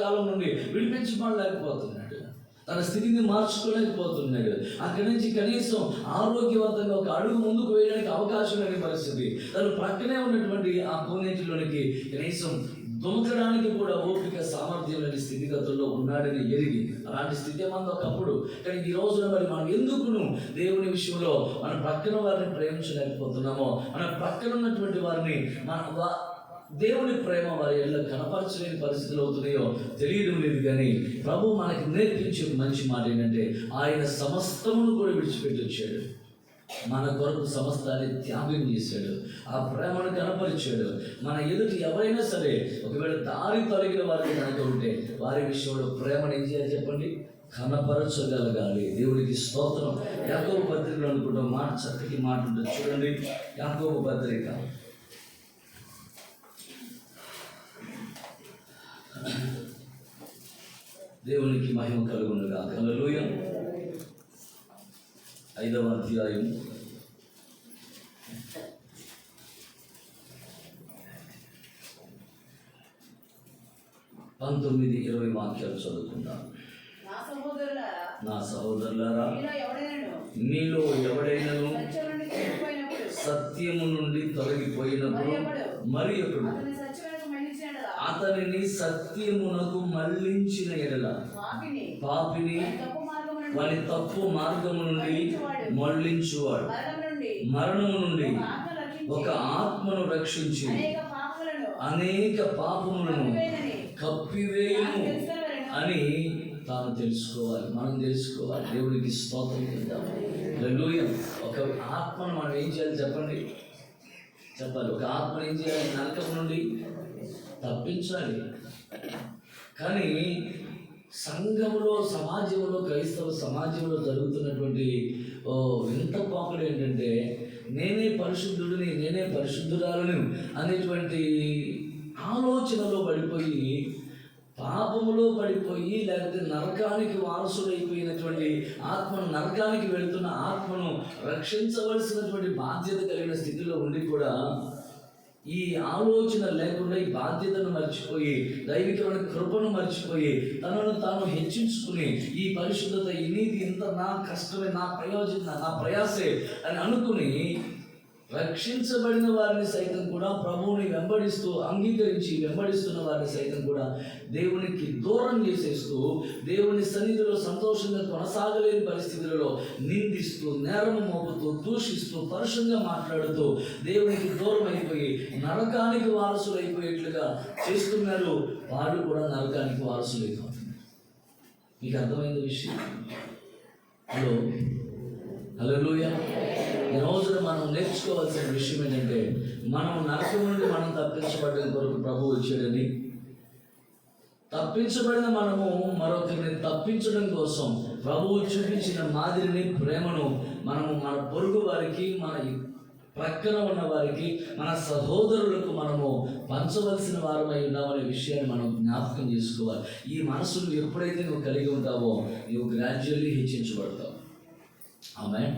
కాలం నుండి విడిపించబడలేకపోతున్నాడు, తన స్థితిని మార్చుకోలేకపోతున్నాడు. అక్కడి నుంచి కనీసం ఆరోగ్యవంతంగా ఒక అడుగు ముందుకు వేయడానికి అవకాశం లేని పరిస్థితి. తను ప్రక్కనే ఉన్నటువంటి ఆ కొన్నింటిలోనికి కనీసం దుమకడానికి కూడా ఓపిక సామర్థ్యం లేని స్థితిగతుల్లో ఉన్నాడని ఎరిగి, అలాంటి స్థితి మంది ఒకప్పుడు. కానీ ఈ రోజున మరి మనం ఎందుకును దేవుని విషయంలో మన పక్కన వారిని ప్రేమించలేకపోతున్నామో, మన పక్కన ఉన్నటువంటి వారిని దేవుని ప్రేమ వారి ఎల్ల కనపరచలేని పరిస్థితులు అవుతున్నాయో తెలియడం లేదు. కానీ ప్రభు మనకి నేర్పించే మంచి మాట ఏంటంటే ఆయన సమస్తమును కూడా విడిచిపెట్టి వచ్చాడు, మన కొరకు సమస్తాన్ని త్యాగం చేశాడు, ఆ ప్రేమను కనపరిచాడు. మన ఎదుటి ఎవరైనా సరే ఒకవేళ దారి తొలగిన వారికి కనుక ఉంటే వారి విషయంలో ప్రేమను ఏం చేయాలి చెప్పండి? కనపరచగలగాలి. దేవుడికి స్తోత్రం. యాకోబు పత్రికలో అనుకుంటాం మాట, చక్కటి మాట ఉంటుంది చూడండి. యాకోబు పత్రిక దేవునికి మహిమ కలుగునుగా. హల్లెలూయా. 5వ అధ్యాయం 19-20 వాక్యాలు చదువుకుందాం. నా సహోదరులారా, మీలో ఎవడైనను సత్యము నుండి తొలగిపోయినప్పుడు మరి ఒకడు అతనిని సత్యమునకు మళ్ళించిన ఎడల పాపిని వారి తప్పు మార్గము నుండి మళ్ళించువాడు మరణము నుండి ఒక ఆత్మను రక్షించి అనేక పాపములను కప్పివేయును అని తాను తెలుసుకోవాలి. మనం తెలుసుకోవాలి. దేవుడికి స్తోత్రం చేద్దాం. హల్లెలూయా. ఒక ఆత్మను మనం ఏం చేయాలి చెప్పండి? చెప్పాలి. ఒక ఆత్మను ఏం చేయాలి? నరకం నుండి తప్పించాలి. కానీ సంఘంలో, సమాజంలో, క్రైస్తవ సమాజంలో జరుగుతున్నటువంటి ఇంత పోకడు ఏంటంటే నేనే పరిశుద్ధుడిని, నేనే పరిశుద్ధురాలను అనేటువంటి ఆలోచనలో పడిపోయి, పాపములో పడిపోయి, లేకపోతే నరకానికి వారసుడైపోయినటువంటి ఆత్మను, నరకానికి వెళ్తున్న ఆత్మను రక్షించవలసినటువంటి బాధ్యత కలిగిన స్థితిలో ఉండి కూడా ఈ ఆలోచన లేకుండా ఈ బాధ్యతను మర్చిపోయి, దైవికమైన కృపను మర్చిపోయి, తనను తాను హెచ్చించుకుని ఈ పరిశుద్ధత, ఇది ఇంత నా కష్టమే, నా ప్రయోజనం, నా ప్రయాసే అని అనుకుని రక్షించబడిన వారిని సైతం కూడా ప్రభువుని వెంబడిస్తూ, అంగీకరించి వెంబడిస్తున్న వారిని సైతం కూడా దేవునికి దూరం చేసేస్తూ, దేవుని సన్నిధిలో సంతోషంగా కొనసాగలేని పరిస్థితులలో నిందిస్తూ, నేరము మోపుతూ, దూషిస్తూ, పరుషంగా మాట్లాడుతూ దేవునికి దూరం అయిపోయి నరకానికి వారసులు అయిపోయేట్లుగా చేస్తున్నారు. వాళ్ళు కూడా నరకానికి వారసులు అయిపోతున్నారు. మీకు అర్థమైంది విషయం? హల్లెలూయా. ఈ రోజున మనం నేర్చుకోవాల్సిన విషయం ఏంటంటే, మనం నరకం నుండి మనం తప్పించబడిన కొరకు ప్రభువు వచ్చాడని, తప్పించబడిన మనము మరొకరిని తప్పించడం కోసం ప్రభువు చూపించిన మాదిరిని, ప్రేమను మనము మన పొరుగు వారికి, మన ప్రక్కన ఉన్న వారికి, మన సహోదరులకు మనము పంచవలసిన వారమై ఉన్నామనే విషయాన్ని మనం జ్ఞాపకం చేసుకోవాలి. ఈ మనసును ఎప్పుడైతే నువ్వు కలిగి ఉంటావో నువ్వు గ్రాడ్యువల్లీ హెచ్చించబడతావు. ఆమేన్.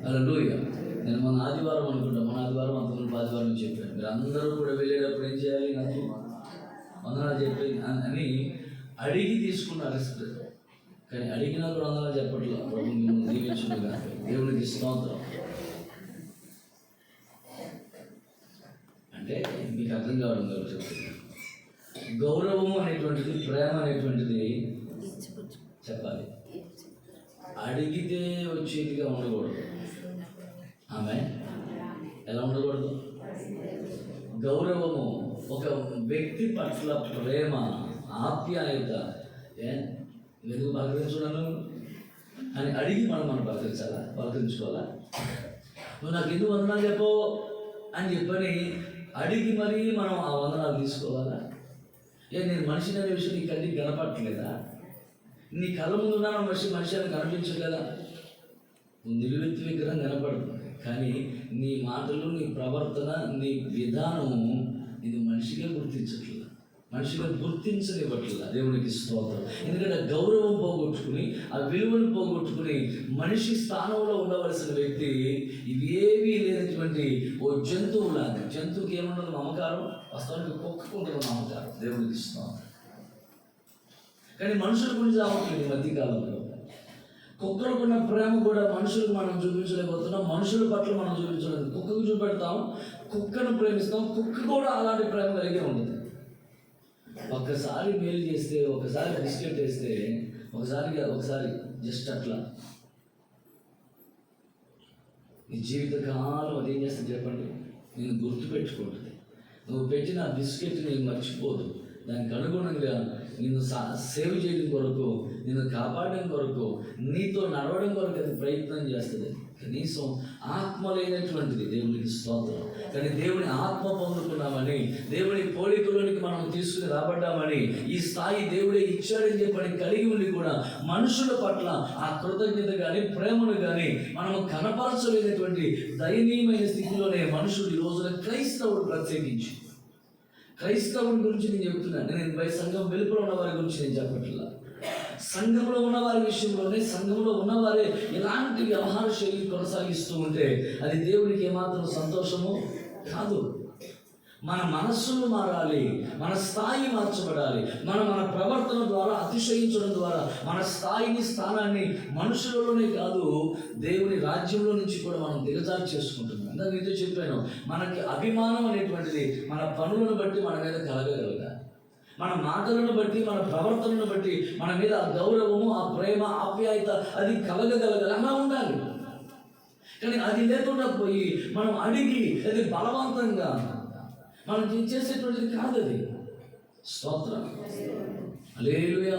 హల్లెలూయా. నేను మన ఆదివారం అంతకుముందు ఆదివారం చెప్పాను, మీరు అందరూ కూడా వెళ్ళేటప్పుడు ఏం చేయాలి, నాకు వందనాలు చెప్పి అని అడిగి తీసుకున్నారు. కానీ అడిగినా కూడా వందనాలు చెప్పట్లేదు. ప్రభు మిమ్మల్ని దీవించునుగా, దేవునికి స్తోత్రం. అంటే మీకు అర్థం కావడం కాదు చెప్తున్నాను. గౌరవము అనేటువంటిది, ప్రేమ అనేటువంటిది చెప్పాలి, అడిగితే వచ్చేదిగా ఉండకూడదు. ఆమె ఎలా ఉండకూడదు? గౌరవము, ఒక వ్యక్తి పట్ల ప్రేమ, ఆప్యాయత, ఎందుకు పలకరించున్నాను అని అడిగి మనం పలకరించుకోవాలా? నువ్వు నాకు ఎందుకు వందనాలు చెప్పో అని చెప్పని అడిగి మరీ మనం ఆ వందనాలు తీసుకోవాలా? నేను మనిషిని అనే విషయం నీ కంటికి కనపడట్లేదా? నీ కళ్ళ ముందున్నా మనిషి అని కనిపించట్లేదా? నిలువెత్తి విగ్రహం కనపడుతుంది, కానీ నీ మాటలు, నీ ప్రవర్తన, నీ విధానము ఇది మనిషిగా గుర్తించట్లేదు, మనిషిగా గుర్తించనివ్వట్లేదు. దేవునికి స్తోత్రం. ఎందుకంటే గౌరవం పోగొట్టుకుని, ఆ విలువను పోగొట్టుకుని, మనిషి స్థానంలో ఉండవలసిన వ్యక్తి ఇవేమీ లేనటువంటి ఓ జంతువులాగా. జంతువుకి ఏముండదు మమకారం, వాస్తవానికి కుక్కకుంటుంది మమకారం. దేవునికి స్తోత్రం. కానీ మనుషుల గురించి రావట్లేదు ఈ మధ్యకాలంలో. కుక్కలకున్న ప్రేమ కూడా మనుషులకు మనం చూపించలేకపోతున్నాం, మనుషుల పట్ల మనం చూపించలేదు. కుక్కకు చూపెడతాం, కుక్కను ప్రేమిస్తాం, కుక్క కూడా అలాంటి ప్రేమ కలిగే ఉంటుంది. ఒక్కసారి మేలు చేస్తే, ఒకసారి బిస్కెట్ వేస్తే, ఒకసారి జస్ట్ అట్లా నీ జీవితకాలం అది ఏం చేస్తే చెప్పండి, నేను గుర్తుపెట్టుకుంటుంది. నువ్వు పెట్టిన బిస్కెట్ నేను మర్చిపోదు. దానికి అనుగుణంగా నిన్ను సేవ్ చేయడం కొరకు, నిన్ను కాపాడడం కొరకు, నీతో నడవడం కొరకు అది ప్రయత్నం చేస్తుంది. కనీసం ఆత్మ లేనటువంటిది. దేవునికి స్తోత్రం. కానీ దేవుని ఆత్మ పొందుకున్నామని, దేవుని పోలికలోనికి మనం తీసుకుని రాబడ్డామని, ఈ స్థాయి దేవుడే ఇచ్చాడని చెప్పని కలిగి ఉండి కూడా మనుషుల పట్ల ఆ కృతజ్ఞత కానీ, ప్రేమను కానీ మనము కనపరచలేనటువంటి దయనీయమైన స్థితిలోనే మనుషులు ఈ రోజున, క్రైస్తవుడు ప్రత్యేకించి, క్రైస్తవుని గురించి నేను చెప్తున్నాను. నేను సంఘం వెలుపల ఉన్న వారి గురించి నేను చెప్పట్లా. సంఘంలో ఉన్నవారి విషయంలోనే, సంఘంలో ఉన్నవారే ఇలాంటి వ్యవహార శైలి కొనసాగిస్తూ ఉంటే అది దేవునికి ఏమాత్రం సంతోషము కాదు. మన మనస్సును మారాలి, మన స్థాయి మార్చబడాలి. మన ప్రవర్తన ద్వారా, అతిశయించడం ద్వారా మన స్థాయిని, స్థానాన్ని మనుషులలోనే కాదు, దేవుని రాజ్యంలో నుంచి కూడా మనం దిగజారి చేసుకుంటున్నాం. ఇందాక మీతో చెప్పాను, మనకి అభిమానం అనేటువంటిది మన పనులను బట్టి మన మీద కలగగలగాలి. మన మాటలను బట్టి, మన ప్రవర్తనను బట్టి మన మీద ఆ గౌరవము, ఆ ప్రేమ, ఆప్యాయత అది కలగగలగాలి. అలా ఉండాలి. కానీ అది లేకుండా పోయి మనం అడిగి, అది బలవంతంగా మనం చేసేటువంటిది కాదు. అది స్తోత్రం. హల్లెలూయా.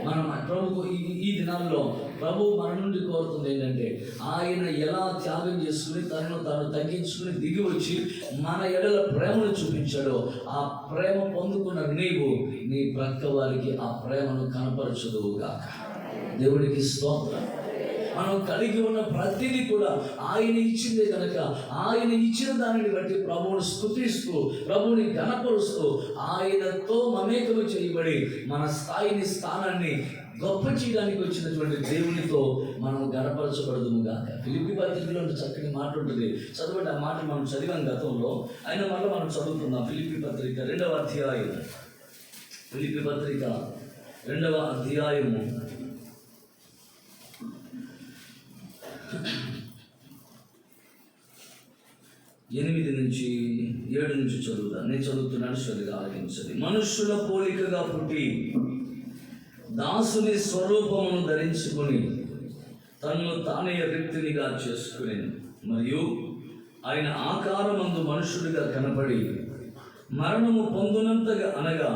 మనం ప్రభు ఈ దినాల్లో ప్రభు మన నుండి కోరుతుంది ఏంటంటే, ఆయన ఎలా త్యాగం చేసుకుని తనను తాను తగ్గించుకుని దిగి వచ్చి మన ఎడల ప్రేమను చూపించాడో, ఆ ప్రేమ పొందుకున్న నీవు నీ ప్రక్క వారికి ఆ ప్రేమను కనపరచుదువుగాక. దేవునికి స్తోత్రం. మనం కలిగి ఉన్న ప్రతిదీ కూడా ఆయన ఇచ్చిందే కనుక ఆయన ఇచ్చిన దానిని బట్టి ప్రభువుని స్తుతిస్తూ ప్రభువుని ఘనపరుస్తూ ఆయనతో మమేకము చేయబడి మన స్థానాన్ని గొప్ప చేయడానికి వచ్చినటువంటి దేవునితో మనం గణపరచబడదుము గాక. ఫిలిప్పీ పత్రికలో చక్కని మాట ఉంటుంది, చదవండి. ఆ మాట మనం చదివాం గతంలో, అయినా మళ్ళీ మనం చదువుతున్నాం. ఫిలిప్పీ పత్రిక 2వ అధ్యాయం, ఫిలిప్పీ పత్రిక 2వ అధ్యాయము 8 నుంచి 7 నుంచి చదువుతా. నేను చదువుతున్నాను, శ్రద్ధగా ఆలకించండి. మనుష్యుల పోలికగా పుట్టి దాసుని స్వరూపమును ధరించుకొని తన్ను తానే వ్యక్తినిగా చేసుకుని, మరియు ఆయన ఆకారమందు మనుషుడిగా కనపడి మరణము పొందునంతగా, అనగా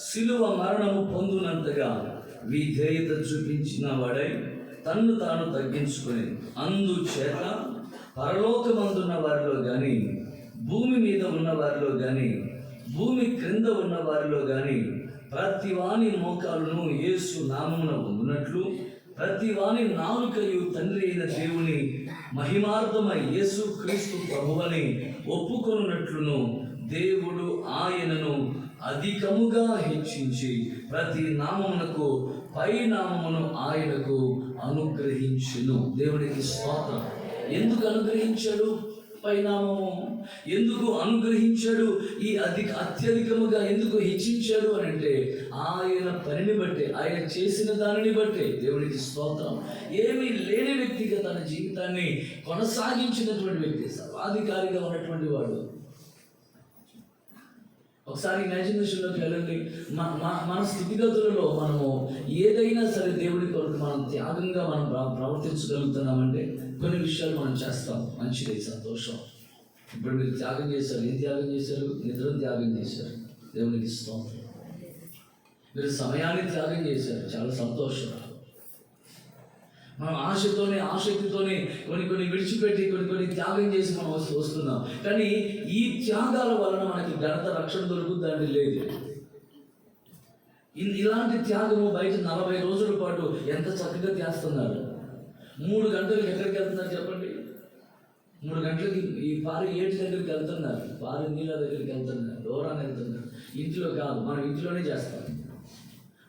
శిలువ మరణము పొందునంతగా విధేయత చూపించిన వాడై తన్ను తాను తగ్గించుకుని, అందుచేత పరలోకమందున్న వారిలో కానీ, భూమి మీద ఉన్న వారిలో కానీ, భూమి క్రింద ఉన్న వారిలో కానీ ప్రతి వాని మోకాలును యేసు నామమున వంగునట్లు, ప్రతి వాని నాలుకయు తండ్రి అయిన దేవుని మహిమార్థమై యేసు క్రీస్తు ప్రభువని ఒప్పుకొనున్నట్లును దేవుడు ఆయనను అధికముగా హెచ్చించి ప్రతి నామమునకు పై నామమును ఆయనకు అనుగ్రహించును. దేవునికి స్తోత్రం. ఎందుకు అనుగ్రహించాడు పైనామము? ఎందుకు అనుగ్రహించాడు? ఈ అత్యధికముగా ఎందుకు హెచ్చించాడు అని అంటే ఆయన పనిని బట్టి, ఆయన చేసిన దానిని బట్టి. దేవునికి స్తోత్రం. ఏమీ లేని వ్యక్తిగా తన జీవితాన్ని కొనసాగించినటువంటి వ్యక్తి, సర్వాధికారిగా ఉన్నటువంటి వాడు. ఒకసారి ఇమాజినేషన్లోకి వెళ్ళండి. మన స్థితిగతులలో మనము ఏదైనా సరే దేవుడి కొరకు మనం త్యాగంగా మనం ప్రవర్తించగలుగుతున్నామంటే కొన్ని విషయాలు మనం చేస్తాం, మంచిది, సంతోషం. ఇప్పుడు మీరు త్యాగం చేశారు. ఏం త్యాగం చేశారు? నిద్రను త్యాగం చేశారు. దేవునికి స్తోత్రం. మీరు సమయాన్ని త్యాగం చేశారు, చాలా సంతోషం. మనం ఆసక్తితోనే కొన్ని విడిచిపెట్టి కొన్ని త్యాగం చేసి మనం వస్తున్నాం. కానీ ఈ త్యాగాల వలన మనకి ఘనత, రక్షణ దొరుకుతుందండి? లేదు. ఇలాంటి త్యాగము బయట 40 రోజుల పాటు ఎంత చక్కగా చేస్తున్నారు. 3 గంటలకు ఎక్కడికి వెళ్తున్నారు చెప్పండి? 3 గంటలకి ఈ పారి ఏటి దగ్గరికి వెళ్తున్నారు, పారి నీళ్ళ దగ్గరికి వెళ్తున్నారు, దూరాన్ని వెళ్తున్నారు. ఇంట్లో కాదు, మనం ఇంట్లోనే చేస్తాం.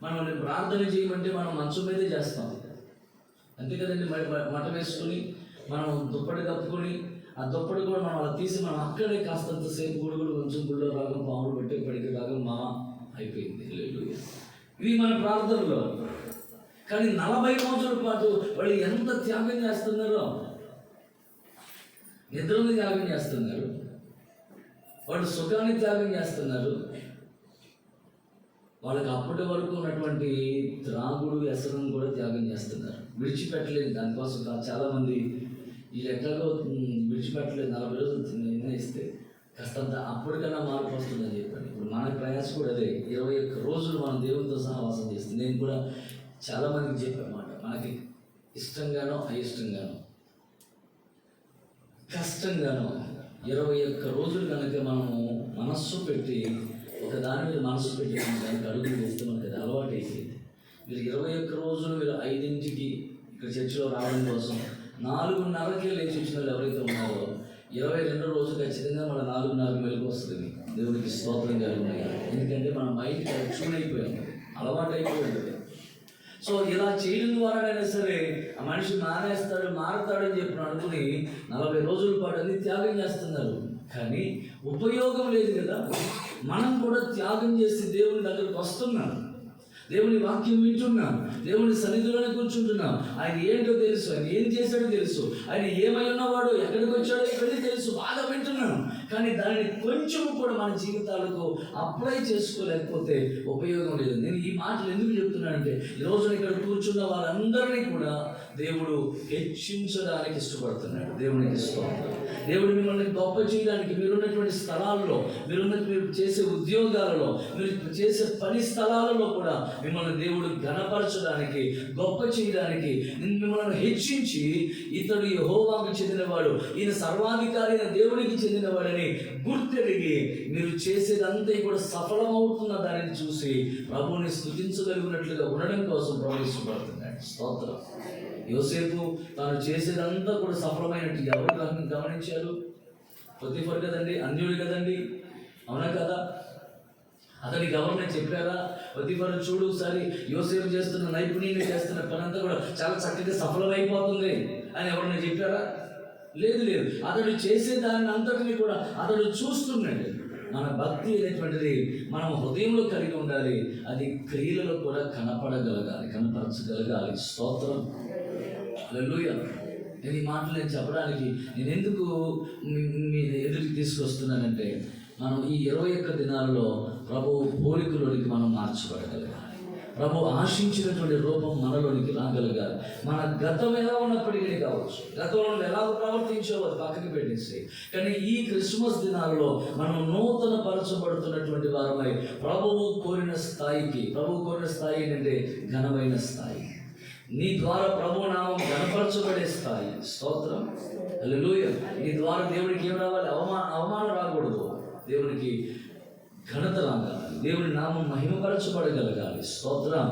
మనం ప్రార్థన చేయమంటే మనం మంచం మీదే చేస్తాం, అంతే కదండి. మట వేసుకొని మనం దుప్పటి కప్పుకొని, ఆ దుప్పటి కూడా మనం అలా తీసి మనం అక్కడే కాస్తంతసేపు గుడుగుడు కొంచెం గుళ్ళో రాగం, పాములు పెట్టే పడికి రాగం, మామ అయిపోయింది. ఇది మన ప్రార్థనలో. కానీ 40 రోజుల పాటు వాళ్ళు ఎంత త్యాగం చేస్తున్నారో. నిద్రని త్యాగం చేస్తున్నారు, వాళ్ళు సుఖాన్ని త్యాగం చేస్తున్నారు, వాళ్ళకి అప్పటి వరకు ఉన్నటువంటి త్రాగుడు, వ్యసనం కూడా త్యాగం చేస్తున్నారు. విడిచిపెట్టలేదు. దానికోసం చాలామంది ఈ లెక్కలో విడిచిపెట్టలేదు. 40 రోజులు నిర్ణయిస్తే కాస్తంత అప్పటికన్నా మార్పు వస్తుందని చెప్పండి. ఇప్పుడు మన ప్రయాస కూడా అదే. 21 రోజులు మనం దేవునితో సహవాసం చేస్తుంది. నేను కూడా చాలామందికి చెప్పామాట, మనకి ఇష్టంగానో అయిష్టంగానో కష్టంగానో 21 రోజులు కనుక మనము మనస్సు పెట్టి ఒక దాని మీద మనసు పెట్టి దానికి అడుగులు వేస్తే మనకి అది అలవాటు అయిపోయింది. మీరు 21 రోజులు మీరు 5ంటికి ఇక్కడ చర్చిలో రావడం కోసం 4:30కే లేచి వచ్చిన వాళ్ళు ఎవరైతే ఉన్నారో 22 రోజు ఖచ్చితంగా మన 4:30 మెలకు వస్తుంది. దేవుడికి స్తోత్రం కలుగుతాయి. ఎందుకంటే మన మైండ్ ట్యూన్ అయిపోయాం, అలవాటు అయిపోయింది. సో ఇలా చేయడం ద్వారానైనా సరే ఆ మనిషి మారతాడని చెప్పి అనుకుని 40 రోజుల పాటు అన్ని త్యాగం చేస్తున్నారు. కానీ ఉపయోగం లేదు కదా. మనం కూడా త్యాగం చేసి దేవుని దగ్గరకు వస్తున్నాం, దేవుని వాక్యం వింటున్నాం, దేవుని సన్నిధిలోనే కూర్చుంటున్నాం. ఆయన ఏంటో తెలుసు, ఆయన ఏం చేశాడో తెలుసు, ఆయన ఏమై ఉన్నవాడో, ఎక్కడికి వచ్చాడో ఇవన్నీ తెలుసు, బాగా వింటున్నాం. కానీ దానిని కొంచెం కూడా మన జీవితాలకు అప్లై చేసుకోలేకపోతే ఉపయోగం లేదు. నేను ఈ మాటలు ఎందుకు చెప్తున్నానంటే ఈ రోజున ఇక్కడ కూర్చున్న వారందరినీ కూడా దేవుడు హెచ్చించడానికి ఇష్టపడుతున్నాడు. దేవునికి స్తోత్రం. దేవుడు మిమ్మల్ని గొప్ప చేయడానికి, మీరున్నటువంటి స్థలాల్లో, మీరు చేసే ఉద్యోగాలలో, మీరు చేసే పని స్థలాలలో కూడా మిమ్మల్ని దేవుడు ఘనపరచడానికి, గొప్ప చేయడానికి, మిమ్మల్ని హెచ్చించి ఇతడు యెహోవాకు చెందినవాడు, ఈయన సర్వాధికారి అయిన దేవునికి చెందినవాడని గుర్తెరిగి మీరు చేసేదంతా కూడా సఫలమవుతున్న దానిని చూసి ప్రభువుని స్తుతించగలిగినట్లుగా ఉండడం కోసం ప్రభు ఇష్టపడుతున్నాడు. స్తోత్రం. యోసేపు తాను చేసేదంతా కూడా సఫలమైనట్టు ఎవరు గమనించారు? పొతిఫర్ కదండి, అన్యుడు కదండి, అవునా కదా? అతనికి ఎవరైనా చెప్పారా? పొతిఫర్ చూడు సరే యోసేపు చేస్తున్న నైపుణ్యంగా చేస్తున్న పని అంతా కూడా చాలా చక్కగా సఫలమైపోతుంది అని ఎవరైనా చెప్పారా? లేదు. అతడు చేసే దాన్ని అంతటిని కూడా అతడు చూస్తున్నాడు. మన భక్తి అనేటువంటిది మనం హృదయంలో కలిగి ఉండాలి. అది క్రియలలో కూడా కనపరచగలగాలి. స్తోత్రం, హల్లెలూయా. ఈ మాటలు నేను చెప్పడానికి నేను ఎందుకు మీ ఎదురికి తీసుకొస్తున్నానంటే, మనం ఈ 21 దినాలలో ప్రభు పోలికలోనికి మనం మార్చబడగలగాలి. ప్రభు ఆశించినటువంటి రూపం మనలోనికి రాగలగాలి. మన గతం ఎలా ఉన్నప్పటికీ కావచ్చు, గతంలో ఎలా ప్రవర్తించావో అది పక్కకి పెట్టేసి, కానీ ఈ క్రిస్మస్ దినాల్లో మనం నూతన పరచబడుతున్నటువంటి వారమై ప్రభువు కోరిన స్థాయి ఏంటంటే ఘనమైన స్థాయి. నీ ద్వారా ప్రభు నామం ఘనపరచబడే స్థాయి. స్తోత్రం, హల్లెలూయా. నీ ద్వారా దేవుడికి ఏం రావాలి? అవమానం రాకూడదు. దేవునికి ఘనత రాగాలి. దేవుని నామం మహిమపరచబడగలగాలి. స్తోత్రం.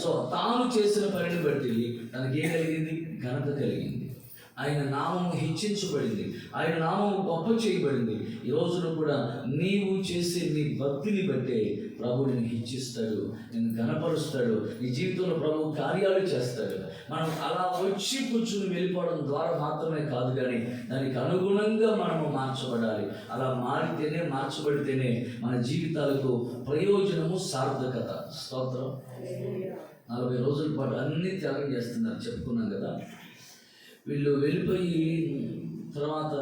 సో తాను చేసిన పనిని బట్టి తనకి ఏం కలిగింది? ఘనత కలిగింది. ఆయన నామము హెచ్చించబడింది. ఆయన నామము గొప్ప చేయబడింది. ఈ రోజున కూడా నీవు చేసే నీ భక్తిని బట్టే ప్రభు నిన్ను హెచ్చిస్తాడు, నిన్ను ఘనపరుస్తాడు. నీ జీవితంలో ప్రభు కార్యాలు చేస్తాడు. మనం అలా వచ్చి కూర్చుని వెళ్ళిపోవడం ద్వారా మాత్రమే కాదు, కానీ దానికి అనుగుణంగా మనము మార్చబడాలి. అలా మార్చబడితేనే మన జీవితాలకు ప్రయోజనము, సార్థకత. స్తోత్రం. 40 రోజుల పాటు అన్ని త్యాగం చేస్తున్నారు చెప్పుకున్నాం కదా. వీళ్ళు వెళ్ళిపోయి తర్వాత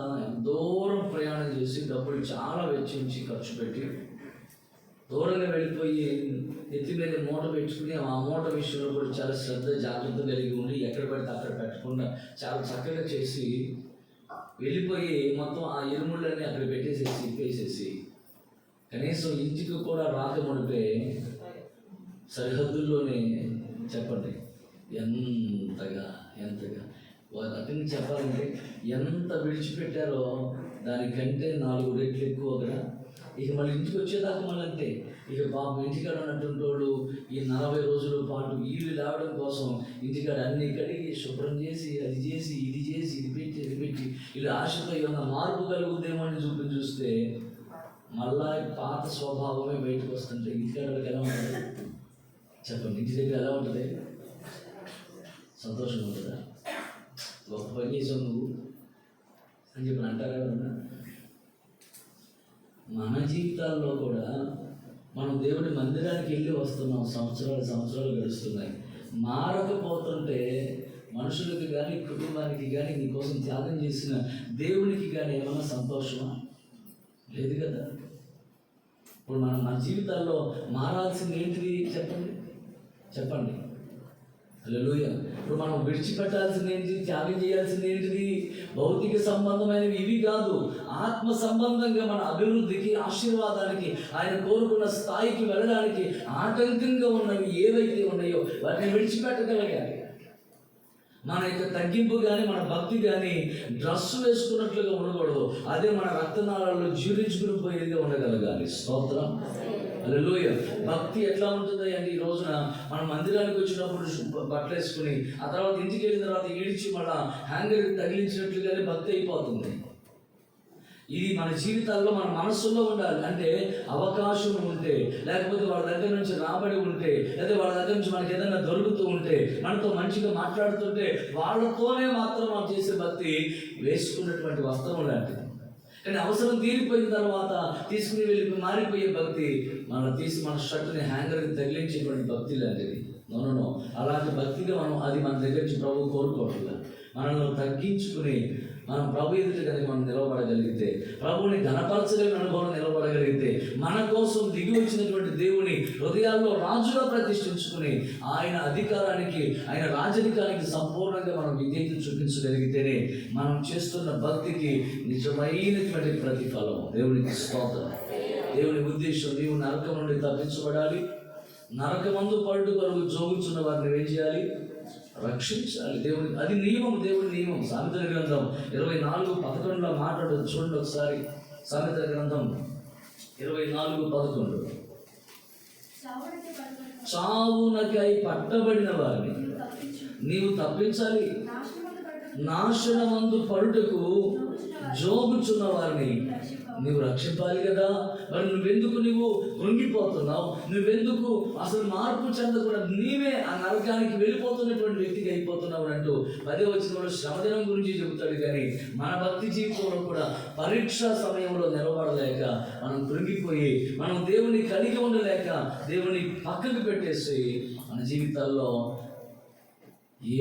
దూరం ప్రయాణం చేసి డబ్బులు చాలా వెచ్చించి ఖర్చు పెట్టి దూరంగా వెళ్ళిపోయి ఎత్తి మీద మూట పెట్టుకుని ఆ మూట విషయంలో కూడా చాలా శ్రద్ధ, జాగ్రత్త కలిగి ఉండి ఎక్కడ పడితే అక్కడ పెట్టకుండా చాలా చక్కగా చేసి వెళ్ళిపోయి మొత్తం ఆ ఇరుముళ్ళని అక్కడ ఇప్పేసేసి కనీసం ఇంటికి కూడా రాకముడిపే సరిహద్దుల్లోనే చెప్పండి ఎంతగా అక్కడి నుంచి చెప్పాలంటే ఎంత విడిచిపెట్టారో దానికంటే 4 రెట్లు ఎక్కువ కదా. ఇక మళ్ళీ ఇంటికి వచ్చేదాకా మళ్ళీ అంతే. ఇక బాబు ఇంటికాడ ఉన్నటువంటి వాళ్ళు ఈ 40 రోజుల పాటు వీళ్ళు రావడం కోసం ఇంటికాడ అన్ని కడిగి శుభ్రం చేసి అది చేసి ఇది పెట్టి వీళ్ళు ఆశతో ఏమన్నా మార్పు కలుగుద్దేమో అని చూస్తే మళ్ళా పాత స్వభావమే బయటకు వస్తుంటే ఇంటికాడ వాళ్ళకి ఎలా ఉంటుంది చెప్పండి? ఇంటి దగ్గర ఎలా ఉంటుంది? సంతోషంగా ఉంటుందా? గొప్ప పని చేసావు నువ్వు అని చెప్పి అంటారా ఎవరన్నా? మన జీవితాల్లో కూడా మనం దేవుడి మందిరానికి వెళ్ళి వస్తున్నాం, సంవత్సరాలు గడుస్తున్నాయి. మారకపోతుంటే మనుషులకి కానీ కుటుంబానికి కానీ నీకోసం త్యాగం చేసిన దేవునికి కానీ ఏమైనా సంతోషమా? లేదు కదా. ఇప్పుడు మన జీవితాల్లో మారాల్సింది ఏంటిది చెప్పండి. హల్లెలూయా. ఇప్పుడు మనం విడిచిపెట్టాల్సింది ఏంటి? త్యాగం చేయాల్సింది ఏంటిది? భౌతిక సంబంధమైనవి ఇవి కాదు. ఆత్మ సంబంధంగా మన అభివృద్ధికి, ఆశీర్వాదానికి, ఆయన కోరుకున్న స్థాయికి వెళ్ళడానికి ఆటంకంగా ఉన్నవి ఏవైతే ఉన్నాయో వాటిని విడిచిపెట్టగలగాలి. మన యొక్క తగ్గింపు కానీ మన భక్తి కానీ డ్రెస్ వేసుకున్నట్లుగా ఉండకూడదు. అదే మన రక్తనాళాల్లో జీర్ణించుకుని పోయేదిగా ఉండగలగాలి. స్తోత్రం, హల్లెలూయా. భక్తి ఎట్లా ఉంటుంది అంటే ఈ రోజున మనం మందిరానికి వచ్చినప్పుడు బట్టలు వేసుకుని ఆ తర్వాత ఇంటికి వెళ్ళిన తర్వాత ఈడ్చి మళ్ళా హ్యాంగర్ తగిలించినట్లుగానే భక్తి అయిపోతుంది. ఇది మన జీవితాల్లో మన మనస్సులో ఉండాలి. అంటే అవకాశం ఉంటే, లేకపోతే వాళ్ళ దగ్గర నుంచి రాబడి ఉంటే, లేదా వాళ్ళ దగ్గర నుంచి మనకి ఏదైనా దొరుకుతూ ఉంటే, మనతో మంచిగా మాట్లాడుతుంటే వాళ్ళతోనే మాత్రం మనం చేసే భక్తి వేసుకున్నటువంటి వస్త్రం లాంటిది. కానీ అవసరం తీరిపోయిన తర్వాత తీసుకుని వెళ్ళి మారిపోయే భక్తి మన షర్ట్ని హ్యాంగర్కి తగిలించేటువంటి భక్తి లాంటిది. నో అలాంటి భక్తిగా అది మన దగ్గర నుంచి ప్రభు కోరుకోవట్లేదు. మనల్ని తగ్గించుకుని మనం ప్రభు ఎదుట కనుక మనం నిలబడగలిగితే, ప్రభువుని ఘనపరచగలిగిన అనుభవం నిలబడగలిగితే, మన కోసం దిగి వచ్చినటువంటి దేవుని హృదయాల్లో రాజుగా ప్రతిష్ఠించుకుని ఆయన అధికారానికి, ఆయన రాజరికానికి సంపూర్ణంగా మనం విధేయత చూపించగలిగితేనే మనం చేస్తున్న భక్తికి నిజమైనటువంటి ప్రతిఫలం. దేవునికి స్తోత్రం. దేవుని ఉద్దేశం నీవు నరకం నుండి తప్పించబడాలి. నరకమందు పడుట కొరకు జోగుచున్న వారిని ఏం చేయాలి? రక్షించాలి. అది నియమం, దేవుడి నియమం. సామెతల గ్రంథం 24:11 మాట్లాడదు చూడండి ఒకసారి. సామెతల గ్రంథం 24:11 చావునకై పట్టబడిన వారిని నీవు తప్పించాలి. నాశనమందు పడుటకు జోగుచున్న వారిని నువ్వు రక్షింపాలి కదా. మరి నువ్వు కృంగిపోతున్నావు? నువ్వెందుకు అసలు మార్పు చెందకుండా నీవే ఆ నరకానికి వెళ్ళిపోతున్నటువంటి వ్యక్తిగా అయిపోతున్నావు అంటూ 10వ వచనంలో శ్రమదినం గురించి చెబుతాడు. కానీ మన భక్తి జీవితంలో కూడా పరీక్ష సమయంలో నిలబడలేక మనం కృంగిపోయి, మనం దేవుని కలిగి ఉండలేక దేవుని పక్కకు పెట్టేసి మన జీవితాల్లో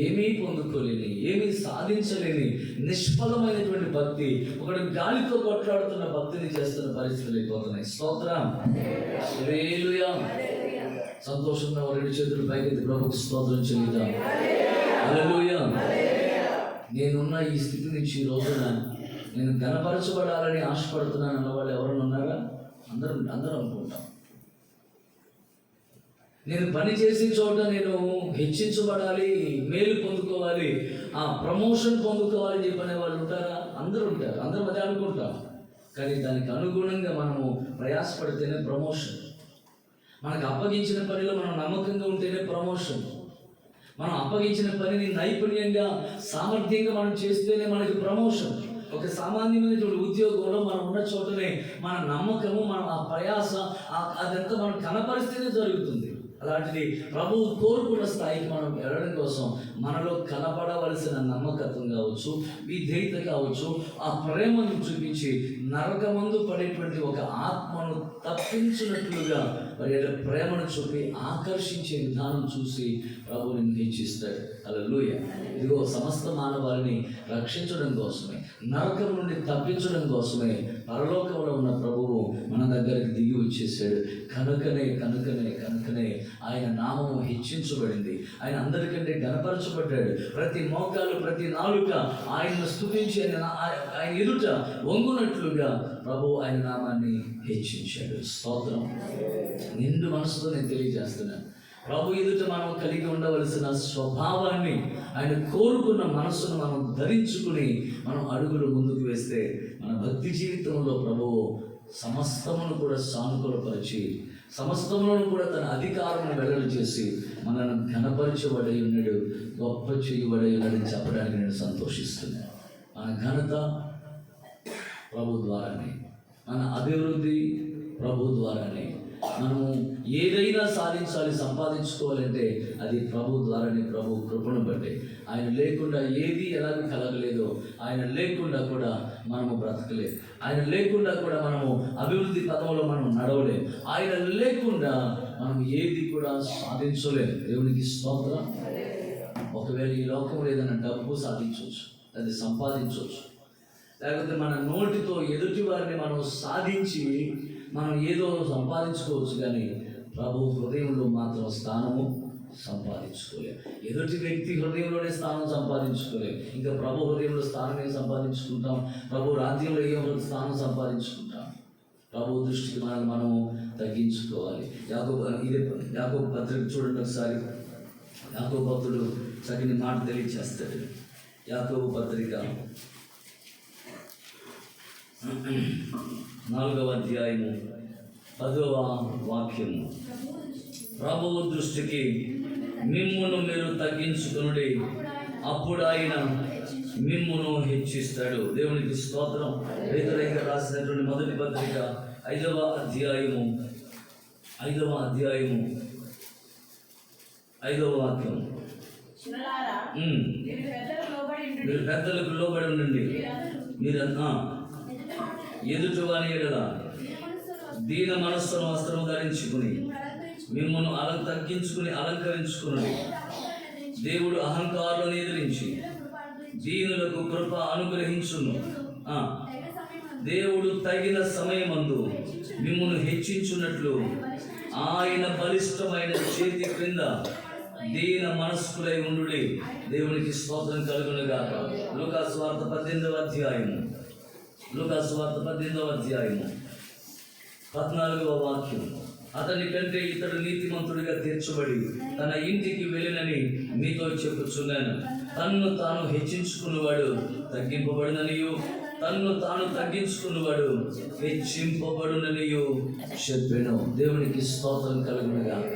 ఏమీ పొందుకోలేని, ఏమీ సాధించలేని నిష్ఫలమైనటువంటి భక్తి, ఒకటి గాలితో కొట్లాడుతున్న భక్తిని చేస్తున్న పరిస్థితులు అయిపోతున్నాయి. స్తోత్రం, హల్లెలూయా. సంతోషంగా 2 చేతులు పైకెత్తి ప్రభువుకు స్తోత్రం చెల్లిద్దాం. హల్లెలూయా. నేనున్న ఈ స్థితి నుంచి ఈ రోజున నేను ఘనపరచబడాలని ఆశపడుతున్నాను అన్నవాళ్ళు ఎవరైనా ఉన్నారా? అందరూ అనుకుంటాం. నేను పని చేసే చోట నేను హెచ్చించబడాలి, మేలు పొందుకోవాలి, ఆ ప్రమోషన్ పొందుకోవాలని చెప్పనే వాళ్ళు ఉంటారా? అందరూ ఉంటారు. అందరం అదే అనుకుంటాం. కానీ దానికి అనుగుణంగా మనము ప్రయాసపడితేనే ప్రమోషన్. మనకు అప్పగించిన పనిలో మనం నమ్మకంగా ఉంటేనే ప్రమోషన్. మనం అప్పగించిన పనిని నైపుణ్యంగా, సామర్థ్యంగా మనం చేస్తేనే మనకి ప్రమోషన్. ఒక సామాన్యమైనటువంటి ఉద్యోగంలో మనం ఉన్న చోటనే మన నమ్మకము, మన ఆ ప్రయాస అదంతా మనం కనపరిస్తేనే జరుగుతుంది. అలాంటిది ప్రభువు కోరుకున్న స్థాయికి మనం వెళ్ళడం కోసం మనలో కనపడవలసిన నమ్మకత్వం కావచ్చు, విధేయత కావచ్చు, ఆ ప్రేమను చూపించి నరకమందు పడేటువంటి ఒక ఆత్మను తప్పించినట్లుగా మరి ప్రేమను చూపి ఆకర్షించే విధానం చూసి ప్రభు నిన్ను హెచ్చిస్తాడు. హల్లెలూయా. ఇదిగో సమస్త మానవాళిని రక్షించడం కోసమే, నరకం నుండి తప్పించడం కోసమే పరలోకంలో ఉన్న ప్రభువు మన దగ్గరికి దిగి వచ్చేసాడు. కనుకనే ఆయన నామము హెచ్చించబడింది. ఆయన అందరికంటే ఘనపరచబడ్డాడు. ప్రతి మోకాలు, ప్రతి నాలుక ఆయనను స్తుతించి ఆయన ఎదుట వంగునట్లుగా ప్రభు ఆయన నామాన్ని హెచ్చించాడు. స్తోత్రం. నిండు మనసుతో నేను తెలియజేస్తున్నాను, ప్రభు ఎదుట మనం కలిగి ఉండవలసిన స్వభావాన్ని, ఆయన కోరుకున్న మనస్సును మనం ధరించుకుని మనం అడుగులు ముందుకు వేస్తే మన భక్తి జీవితంలో ప్రభువు సమస్తమును కూడా సానుకూలపరిచి, సమస్తములను కూడా తన అధికారమును వెల్లడి చేసి మనను ఘనపరచబడి ఉన్నాడు, గొప్ప చేయబడి ఉన్నాడని చెప్పడానికి నేను సంతోషిస్తున్నాను. మన ఘనత ప్రభు ద్వారానే, మన అభివృద్ధి ప్రభు ద్వారానే. మనము ఏదైనా సాధించాలి, సంపాదించుకోవాలంటే అది ప్రభు ద్వారానే, ప్రభు కృపను బట్టే. ఆయన లేకుండా ఏది ఎలాగో కలగలేదో, ఆయన లేకుండా కూడా మనము బ్రతకలేదు, ఆయన లేకుండా కూడా మనము అభివృద్ధి పథంలో మనం నడవలేము, ఆయన లేకుండా మనం ఏది కూడా సాధించలేము. దేవునికి స్తోత్రం. ఒకవేళ ఈ లోకంలో ఏదైనా డబ్బు సాధించవచ్చు, అది సంపాదించవచ్చు, లేకపోతే మన నోటితో ఎదుటి వారిని మనం సాధించి మనం ఏదో సంపాదించుకోవచ్చు. కానీ ప్రభు హృదయంలో మాత్రం స్థానము సంపాదించుకోలేము. ఎదుటి వ్యక్తి హృదయంలోనే స్థానం సంపాదించుకోలేము. ఇంకా ప్రభు హృదయంలో స్థానం ఏం సంపాదించుకుంటాం? ప్రభు రాజ్యంలో ఏం స్థానం సంపాదించుకుంటాం? ప్రభు దృష్టికి మనము తగ్గించుకోవాలి. యాకోబు పత్రిక చూడండి ఒకసారి. యాకోబు భక్తుడు చక్కని మాట తెలియచేస్తాడు. యాకోబు పత్రిక 4వ అధ్యాయము 10వ వాక్యము. ప్రభువు దృష్టికి మిమ్మును మీరు తగ్గించుకునుడి, అప్పుడు ఆయన మిమ్మును హెచ్చిస్తాడు. దేవునికి స్తోత్రం. పేతురు రాసినటువంటి మొదటి పత్రిక 5వ అధ్యాయము 5వ వాక్యం. మీరు పెద్దలకు లోబడి ఉండండి, మీరంతా ఎదుటి వాని ఎడల దీన మనస్సును వస్త్రము ధరించుకుని మిమ్మల్ని తగ్గించుకుని అలంకరించుకుని దేవుడు అహంకారులను ఎదిరించి దీనులకు కృప అనుగ్రహించును. దేవుడు తగిన సమయమందు మిమ్మల్ని హెచ్చించున్నట్లు ఆయన బలిష్టమైన చేతి క్రింద దీన మనస్కులై ఉండుడి. దేవునికి స్తోత్రం కలుగునుగాక. లూకాసు వార్త 18వ అధ్యాయము 14వ వాక్యం. అతని కంటే ఇతడు నీతిమంతుడిగా తీర్చబడి తన ఇంటికి వెళ్ళినని మీతో చెప్పుచున్నాను. తన్ను తాను హెచ్చించుకున్నవాడు తగ్గింపబడుననియు, తన్ను తాను తగ్గించుకున్నవాడు హెచ్చింపబడుననియు చెప్పాను. దేవునికి స్తోత్రం కలుగునుగాక.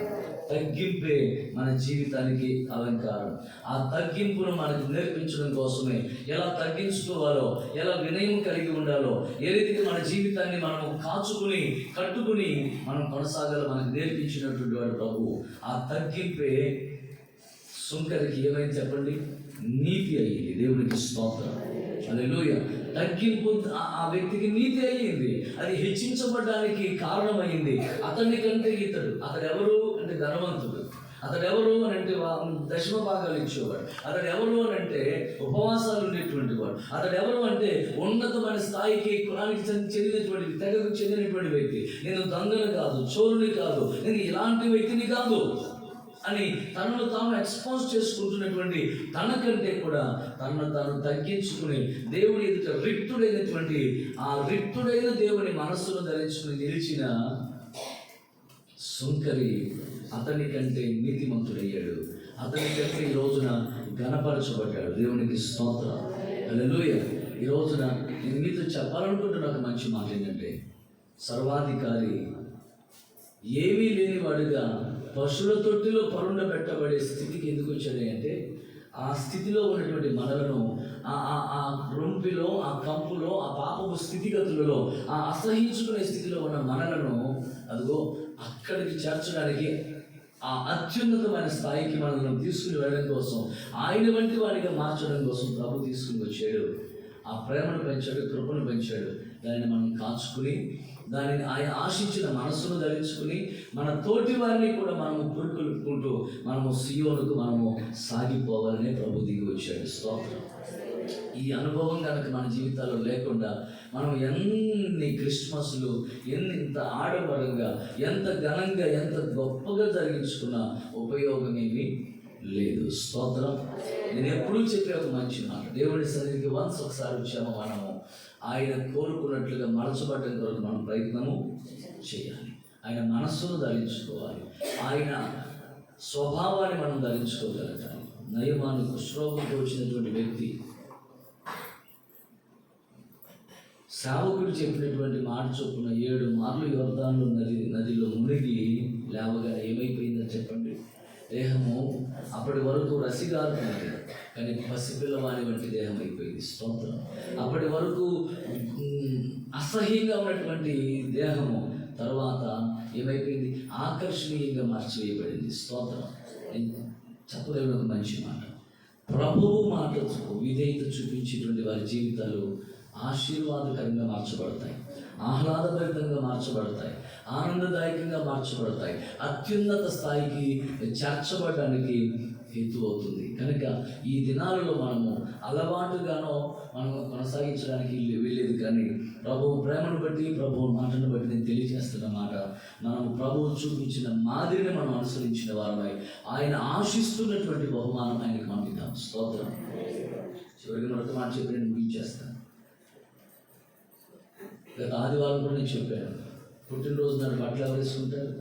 తగ్గింపే మన జీవితానికి అలంకారం. ఆ తగ్గింపును మనకు నేర్పించడం కోసమే ఎలా తగ్గించుకోవాలో, ఎలా వినయం కలిగి ఉండాలో, ఏ రీతిగా మన జీవితాన్ని మనం కాచుకుని కట్టుకుని మనం కొనసాగాలో మనకు నేర్పించినటువంటి వాడు ప్రభువు. ఆ తగ్గింపే సుంకరికి ఏమైంది చెప్పండి? నీతి అయ్యింది. దేవునికి స్తోత్రం. హల్లెలూయా. తగ్గింపు ఆ వ్యక్తికి నీతి అయ్యింది. అది హెచ్చించబడడానికి కారణమైంది. అతని కంటే అతడెవరు అంటే ధనవంతుడు. అతడెవరు అని అంటే దశమ భాగాలు ఇచ్చేవాడు. అతడెవరు అని అంటే ఉపవాసాలు ఉండేటువంటి వాడు. అతడెవరు అంటే ఉన్నతమైన స్థాయికి కులానికి చెందినటువంటి తెగకు చెందినటువంటి వ్యక్తి. నేను దొంగను కాదు, చోరుని కాదు, నేను ఇలాంటి వ్యక్తిని కాదు అని తనను తాను ఎక్స్పోజ్ చేసుకుంటున్నటువంటి తనకంటే కూడా తనను తాను తగ్గించుకుని దేవుని ఎదుట రిక్తుడైనటువంటి ఆ రిక్తుడైన దేవుని మనస్సును ధరించుకుని నిలిచిన సుంకరి అతని కంటే నీతిమంతుడయ్యాడు. అతని కంటే ఈ రోజున ఘనపరచబడ్డాడు. దేవునికి స్తోత్రం. హల్లెలూయా. ఈ రోజున నేను మీతో చెప్పాలనుకుంటున్న ఒక మంచి మాట ఏంటంటే, సర్వాధికారి ఏమీ లేనివాడుగా పశువుల తొట్టిలో పరుండబెట్టబడే స్థితికి ఎందుకు వచ్చాడు అంటే, ఆ స్థితిలో ఉన్నటువంటి మనలను ఆ రొంపిలో, ఆ కంపులో, ఆ పాపపు స్థితిగతులలో, ఆ అసహించుకునే స్థితిలో ఉన్న మనలను అదిగో అక్కడికి చేర్చడానికి, ఆ అత్యున్నతమైన స్థాయికి మనల్ని తీసుకుని వెళ్ళడం కోసం, ఆయన వంటి వాడిగా మార్చడం కోసం ప్రభు తీసుకుని వచ్చాడు. ఆ ప్రేమను పెంచాడు, కృపను పెంచాడు. దానిని మనం కాచుకుని, దానిని ఆయన ఆశించిన మనస్సును ధరించుకుని, మన తోటి వారిని కూడా మనము పురుకొల్పుకుంటూ మనము సియోనుకు మనము సాగిపోవాలని ప్రభు దిగి వచ్చాడు. స్తోత్రం. ఈ అనుభవం కనుక మన జీవితాల్లో లేకుండా మనం ఎన్ని క్రిస్మస్లు ఎంత ఆడంబరంగా, ఎంత ఘనంగా, ఎంత గొప్పగా జరిగించుకున్న ఉపయోగమేమీ లేదు. స్తోత్రం. నేను ఎప్పుడూ చెప్పే ఒక మంచి మాట, దేవుడి సన్నిధికి ఒకసారి వచ్చాము మనము ఆయన కోరుకున్నట్లుగా మలచబడ్డం కొరకు మనం ప్రయత్నము చేయాలి. ఆయన మనస్సును ధరించుకోవాలి. ఆయన స్వభావాన్ని మనం ధరించుకోగలగాలి. నయమాను కుష్ఠరోగంతో వచ్చినటువంటి వ్యక్తి సేవకుడు చెప్పినటువంటి మాట చొప్పున 7 మార్లు యోర్దాను నదిలో మునిగి లేవగా ఏమైపోయిందని చెప్పండి? దేహము అప్పటి వరకు రసిగారుతున్నది, కానీ పసిపిల్లవాని వంటి దేహం అయిపోయింది. స్తోత్రం. అప్పటి వరకు అసహ్యంగా ఉన్నటువంటి దేహము తర్వాత ఏమైపోయింది? ఆకర్షణీయంగా మార్చివేయబడింది. స్తోత్రం. చెప్పలేని ఒక మంచి మాట. ప్రభువు మాటకు విధేయత చూపించేటువంటి వారి జీవితాలు ఆశీర్వాదకరంగా మార్చబడతాయి, ఆహ్లాదభరితంగా మార్చబడతాయి, ఆనందదాయకంగా మార్చబడతాయి, అత్యున్నత స్థాయికి చేర్చబడడానికి హేతు అవుతుంది. కనుక ఈ దినాలలో మనము అలవాటుగానో మనం కొనసాగించడానికి వెళ్ళేది, కానీ ప్రభువు ప్రేమను బట్టి, ప్రభువు మాటను బట్టి నేను తెలియజేస్తున్న మాట, మనము ప్రభువు చూపించిన మాదిరిని మనం అనుసరించిన వారమై ఆయన ఆశిస్తున్నటువంటి బహుమానం ఆయనకు మనం ఇద్దాం. స్తోత్రం. చివరికి మరొక మాట చెప్పి నేను ముగించేస్తాను. గత ఆదివారం కూడా నేను చెప్పాను, పుట్టినరోజు నాడు బట్టలు ఎవరు వేసుకుంటారు?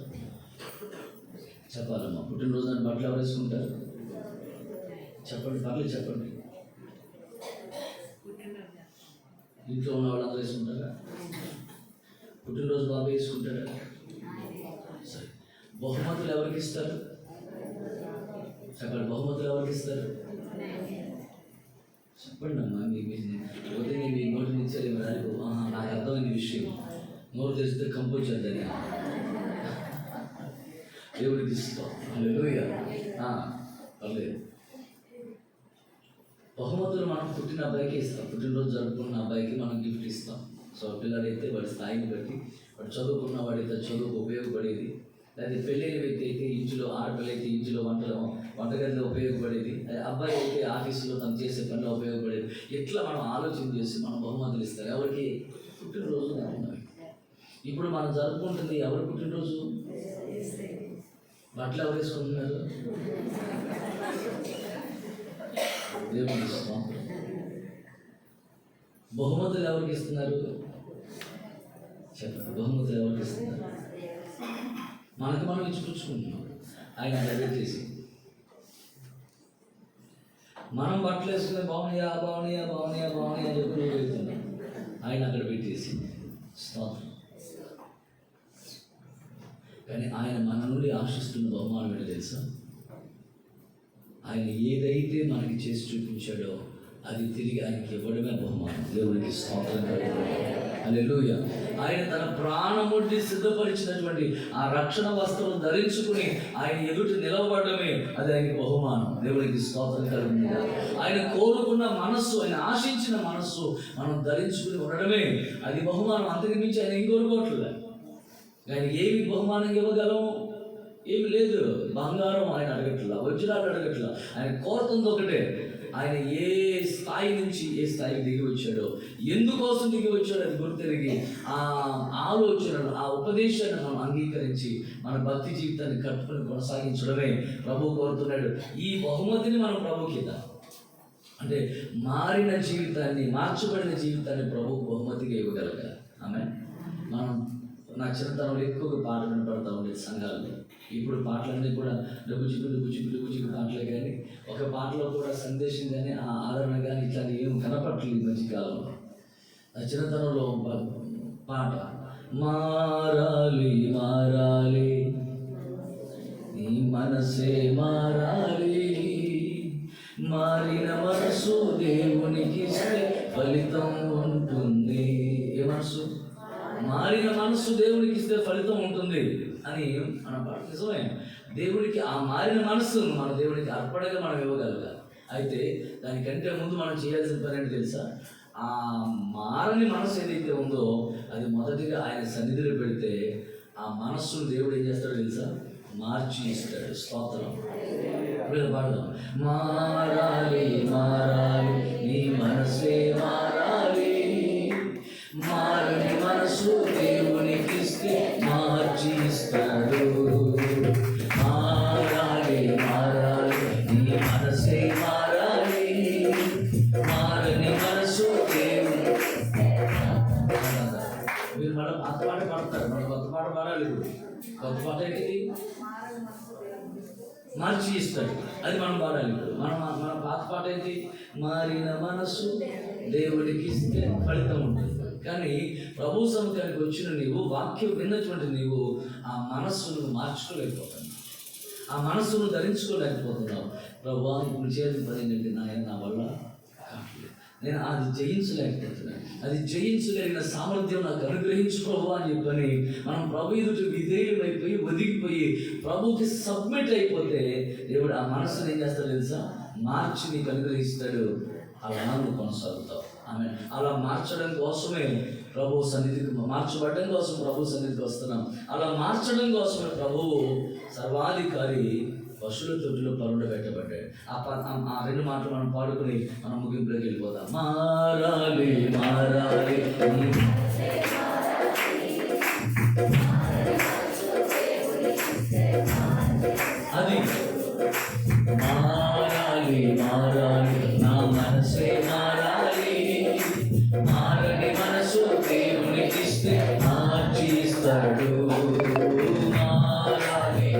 చెప్పాలమ్మా, పుట్టినరోజు నాడు బట్టలు ఎవరు వేసుకుంటారు? చెప్పండి, పర్లేదు చెప్పండి. ఇంట్లో ఉన్న వాళ్ళందరూ వేసుకుంటారా? పుట్టినరోజు బాబు వేసుకుంటారా? సరే, బహుమతులు ఎవరికి ఇస్తారు? చెప్పండి, బహుమతులు ఎవరికి ఇస్తారు? చెప్పండి అమ్మా. ఉదయం మీ నోటి నుంచి రాదు. నాకు అర్థమైన విషయం, నోరు తెరిస్తే కంపోజ్ చేద్దాన్ని దేవుడికి ఇస్తాం. హల్లెలూయా. పర్లేదు. బహుమతులు మనం పుట్టిన అబ్బాయికి ఇస్తాం. పుట్టినరోజు జరుపుకున్న అబ్బాయికి మనం గిఫ్ట్ ఇస్తాం. సో పిల్లడైతే వాడి స్థాయిని బట్టి, వాడు చదువుకున్న వాడైతే చదువుకు ఉపయోగపడేది, లేదా పెళ్ళైన వ్యక్తి అయితే ఇంట్లో, ఆడపిల్ల అయితే ఇంట్లో వంటగదిలో ఉపయోగపడేది, అబ్బాయి అయితే ఆఫీసులో తను చేసే పనిలో ఉపయోగపడేది. ఇట్లా మనం ఆలోచన చేసి మనం బహుమతులు ఇస్తాం. ఎవరికి? పుట్టినరోజు ఉన్నవి. ఇప్పుడు మనం జరుపుకుంటుంది ఎవరు పుట్టినరోజు? బట్టలు ఎవరు వేసుకుంటున్నారు? దేవుని ఇస్తాం. బహుమతులు ఎవరికి ఇస్తున్నారు? చెప్పండి, బహుమతులు ఎవరికి ఇస్తున్నారు? మనకు మనం ఇచ్చిపుచ్చుకుంటున్నాం. ఆయన అక్కడ పెట్టేసి మనం బట్టలు వేసుకునే బాగున్నాయా బాగున్నాయా బాగున్నాయా బాగున్నాయా అని చెప్పి వెళ్తున్నాం. ఆయన అక్కడ పెట్టేసి స్తోత్రం. కానీ ఆయన మన నుండి ఆశిస్తున్న బహుమానం ఏంటో తెలుసా? ఆయన ఏదైతే మనకి చేసి చూపించాడో అది తిరిగి ఆయనకి ఇవ్వడమే బహుమానం. దేవునికి స్తోత్రం కలుగును. హల్లెలూయా. ఆయన తన ప్రాణముడి సిద్ధపరిచినటువంటి ఆ రక్షణ వస్త్రం ధరించుకుని ఆయన ఎదుట నిలవడమే అది ఆయనకి బహుమానం. దేవునికి స్తోత్రం కలుగును. ఆయన కోరుకున్న మనస్సు, ఆయన ఆశించిన మనస్సు మనం ధరించుకుని ఉండడమే అది బహుమానం. అంతకు మించి ఆయన ఏం కోరుకోవట్లేదు. ఆయన ఏమి బహుమానం ఇవ్వగలం? ఏమి లేదు. బంగారం ఆయన అడగట్లా, వజ్రాలు అడగట్లా. ఆయన కోరుతుంది ఒకటే, ఆయన ఏ స్థాయి నుంచి ఏ స్థాయికి దిగి వచ్చాడో, ఎందుకోసం దిగి వచ్చాడో అది గుర్తెరిగి ఆ ఆలోచనలు, ఆ ఉపదేశాన్ని మనం అంగీకరించి మన భక్తి జీవితాన్ని కట్టుకుని కొనసాగించడమే ప్రభు కోరుతున్నాడు. ఈ బహుమతిని మనం ప్రభుకి ఇద్దాం. అంటే మారిన జీవితాన్ని, మార్చబడిన జీవితాన్ని ప్రభుకు బహుమతిగా ఇవ్వగలగాలి. ఆమె మనం నా చిన్నతనంలో ఎక్కువగా పాటలు వినపడతా ఉండేది సంఘాల్లో. ఇప్పుడు పాటలన్నీ కూడా డబ్బుచిక్కు పాటలే, కానీ ఒక పాటలో కూడా సందేశం కానీ ఆ ఆదరణ కానీ ఇట్లా ఏం కనపడట్లేదు ఈ మధ్యకాలంలో. నా చిన్నతనంలో పాట మారాలి మారాలి నీ మనసే మారాలి, మారిన మనసు దేవునికి ఇస్తే ఫలితం ఉంటుంది. ఏ మనసు? మారిన మనసు దేవునికి ఇస్తే ఫలితం ఉంటుంది అని మన పాట నిజమే. దేవుడికి ఆ మారిన మనస్సును మన దేవుడికి అర్పణగా మనం ఇవ్వగలగాలి. అయితే దానికంటే ముందు మనం చేయాల్సిన పని ఏంటి తెలుసా? ఆ మారని మనసు ఏదైతే ఉందో అది మొదటిగా ఆయన సన్నిధిలో పెడితే ఆ మనస్సును దేవుడు ఏం చేస్తాడో తెలుసా? మార్చి ఇస్తాడు. స్తోత్రం. పాడదాం. మారాలి మారాలి నీ మనసే మారాలి, మారని మనసు దేవునికి ఇస్తే మార్చి ఇస్తాడు. మారాలి మారాలి నీ మనసే మారాలి, మారని మనసు దేవుని. మీరు మళ్ళీ పాత పాట పాడతారు, మన కొత్త పాట పాడాలి. కొత్త పాట ఏంటి? మార్చి ఇస్తాడు. అది మనం పాడాలి. మన పాత పాట ఏంటి? మారిన మనసు దేవుడికి ఇస్తే ఫలితం ఉంటుంది. కానీ ప్రభు సముఖానికి వచ్చిన నీవు, వాక్యం విన్నటువంటి నీవు ఆ మనస్సును మార్చుకోలేకపోతున్నావు, ఆ మనస్సును ధరించుకోలేకపోతున్నావు. ప్రభు ఇప్పుడు చేయాల్సిన పని ఏంటంటే, నా వల్ల కావట్లేదు, నేను అది జయించలేకపోతున్నాను, అది జయించలేని సామర్థ్యం నాకు అనుగ్రహించు ప్రభు అని చెప్పని మనం ప్రభు ఎదుట విధేయులైపోయి ఒదిగిపోయి ప్రభుకి సబ్మిట్ అయిపోతే దేవుడు ఆ మనస్సును ఏం చేస్తాడు తెలుసా? మార్చి నీకు అనుగ్రహిస్తాడు. అలా నువ్వు కొనసాగుతావు. ఆమె అలా మార్చడం కోసమే ప్రభు సన్నిధికి, మార్చబడడం కోసం ప్రభు సన్నిధికి వస్తున్నాం. అలా మార్చడం కోసమే ప్రభువు సర్వాధికారి పశువుల తొట్టిలో పరుండ పెట్టబడ్డాడు. ఆ రెండు మాటలు మనం పాడుకుని మనం ముగింపులోకి వెళ్ళిపోతాం. మారాలి మారాలి అది మారాలి మారాలి నా మనసే మారాలి, మారని మనసు దేవునికి ఇస్తే మార్చి ఇస్తాడు. మారాలి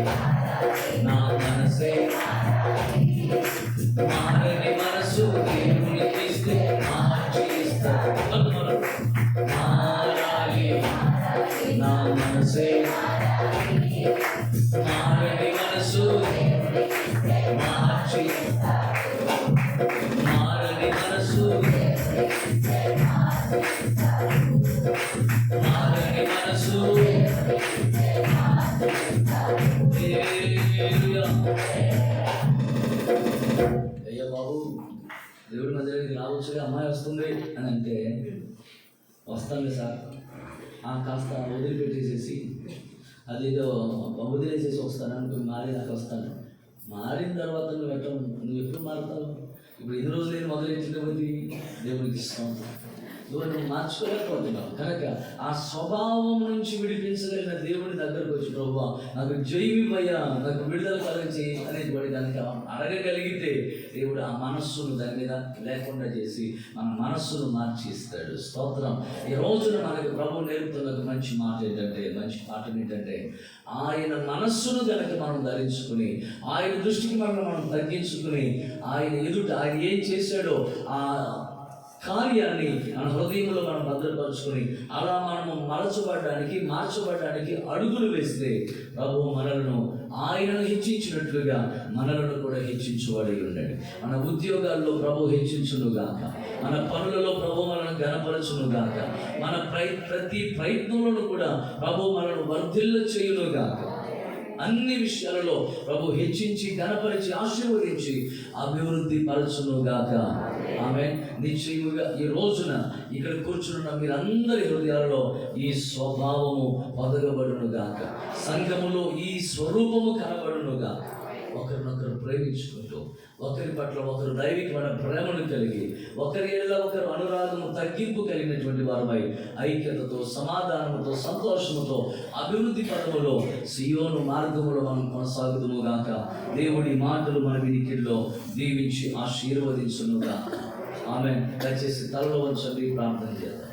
నా మనసే మారని మనసు దేవునికి ఇస్తే మార్చి ఇస్తాడు. మారాలి నా మనసే మారని మనసు మార్చి, మారని మనసు మారని మనసు. అయ్యా బాబు, దేవుడి మధ్యలోకి రావచ్చు, అమ్మాయి వస్తుంది అని అంటే వస్తాను సార్, కాస్త వదిలిపెట్టేసేసి అదేదో వదిలేసేసి వస్తాను అనుకుని మారి నాకు వస్తాను. మారిన తర్వాత నువ్వు ఎప్పుడు మారుతావు? ఇప్పుడు ఎన్ని రోజులు నేను మొదలెట్టినది దేవునికి ఇస్తాం. నువ్వు మార్చుకోలేకపోతున్నావు కనుక ఆ స్వభావం నుంచి విడిపించగలిగిన దేవుడి దగ్గరకు వచ్చి, ప్రభువా నాకు జయమివయ్యా, నాకు విడుదల కలిగించి అనేది వాడి దానికి అడగగలిగితే దేవుడు ఆ మనస్సును దాని మీద లేకుండా చేసి మన మనస్సును మార్చి ఇస్తాడు. స్తోత్రం. ఈ రోజున మనకి ప్రభు నేర్పుతున్న మంచి మాట ఏంటంటే, మంచి పాఠం ఏంటంటే, ఆయన మనస్సును కనుక మనం ధరించుకుని, ఆయన దృష్టికి మనం తగ్గించుకుని, ఆయన ఎదుట ఆయన ఏం చేశాడో ఆ కార్యాన్ని మన హృదయంలో మనం భద్రపరుచుకొని అలా మనము మార్చబడడానికి అడుగులు వేస్తే ప్రభు మనలను ఆయనను హెచ్చించినట్లుగా మనలను కూడా హెచ్చించువాడై ఉన్నాడు. మన ఉద్యోగాల్లో ప్రభు హెచ్చించునుగాక, మన పనులలో ప్రభు మనల్ని ఘనపరచునుగాక, మన ప్రతి ప్రయత్నంలోనూ కూడా ప్రభు మనల్ని వర్ధిల్ల చేయునుగాక. అన్ని విషయాలలో ప్రభు హెచ్చించి ఘనపరిచి ఆశీర్వదించి అభివృద్ధి పరచునుగాక. ఆమె నిశ్చయముగా ఈ రోజున ఇక్కడ కూర్చున్న మీరందరి హృదయాలలో ఈ స్వభావము పొదగబడునుగాక, సంఘములో ఈ స్వరూపము కనబడునుగాక. ఒకరినొకరు ప్రేమించుకుంటూ, ఒకరి పట్ల ఒకరు దైవికమైన ప్రేమను కలిగి, ఒకరి ఎడల ఒకరు అనురాగము తగ్గింపు కలిగినటువంటి వారమై ఐక్యతతో, సమాధానముతో, సంతోషముతో అభివృద్ధి పదములో సియోను మార్గములో మనం కొనసాగుదుముగాక. దేవుడి మాటలు మన వినికిడిలో దీవించి ఆశీర్వదించునుగాక. ఆమె దయచేసి తలలో వంచండి, ప్రార్థన చేద్దాం.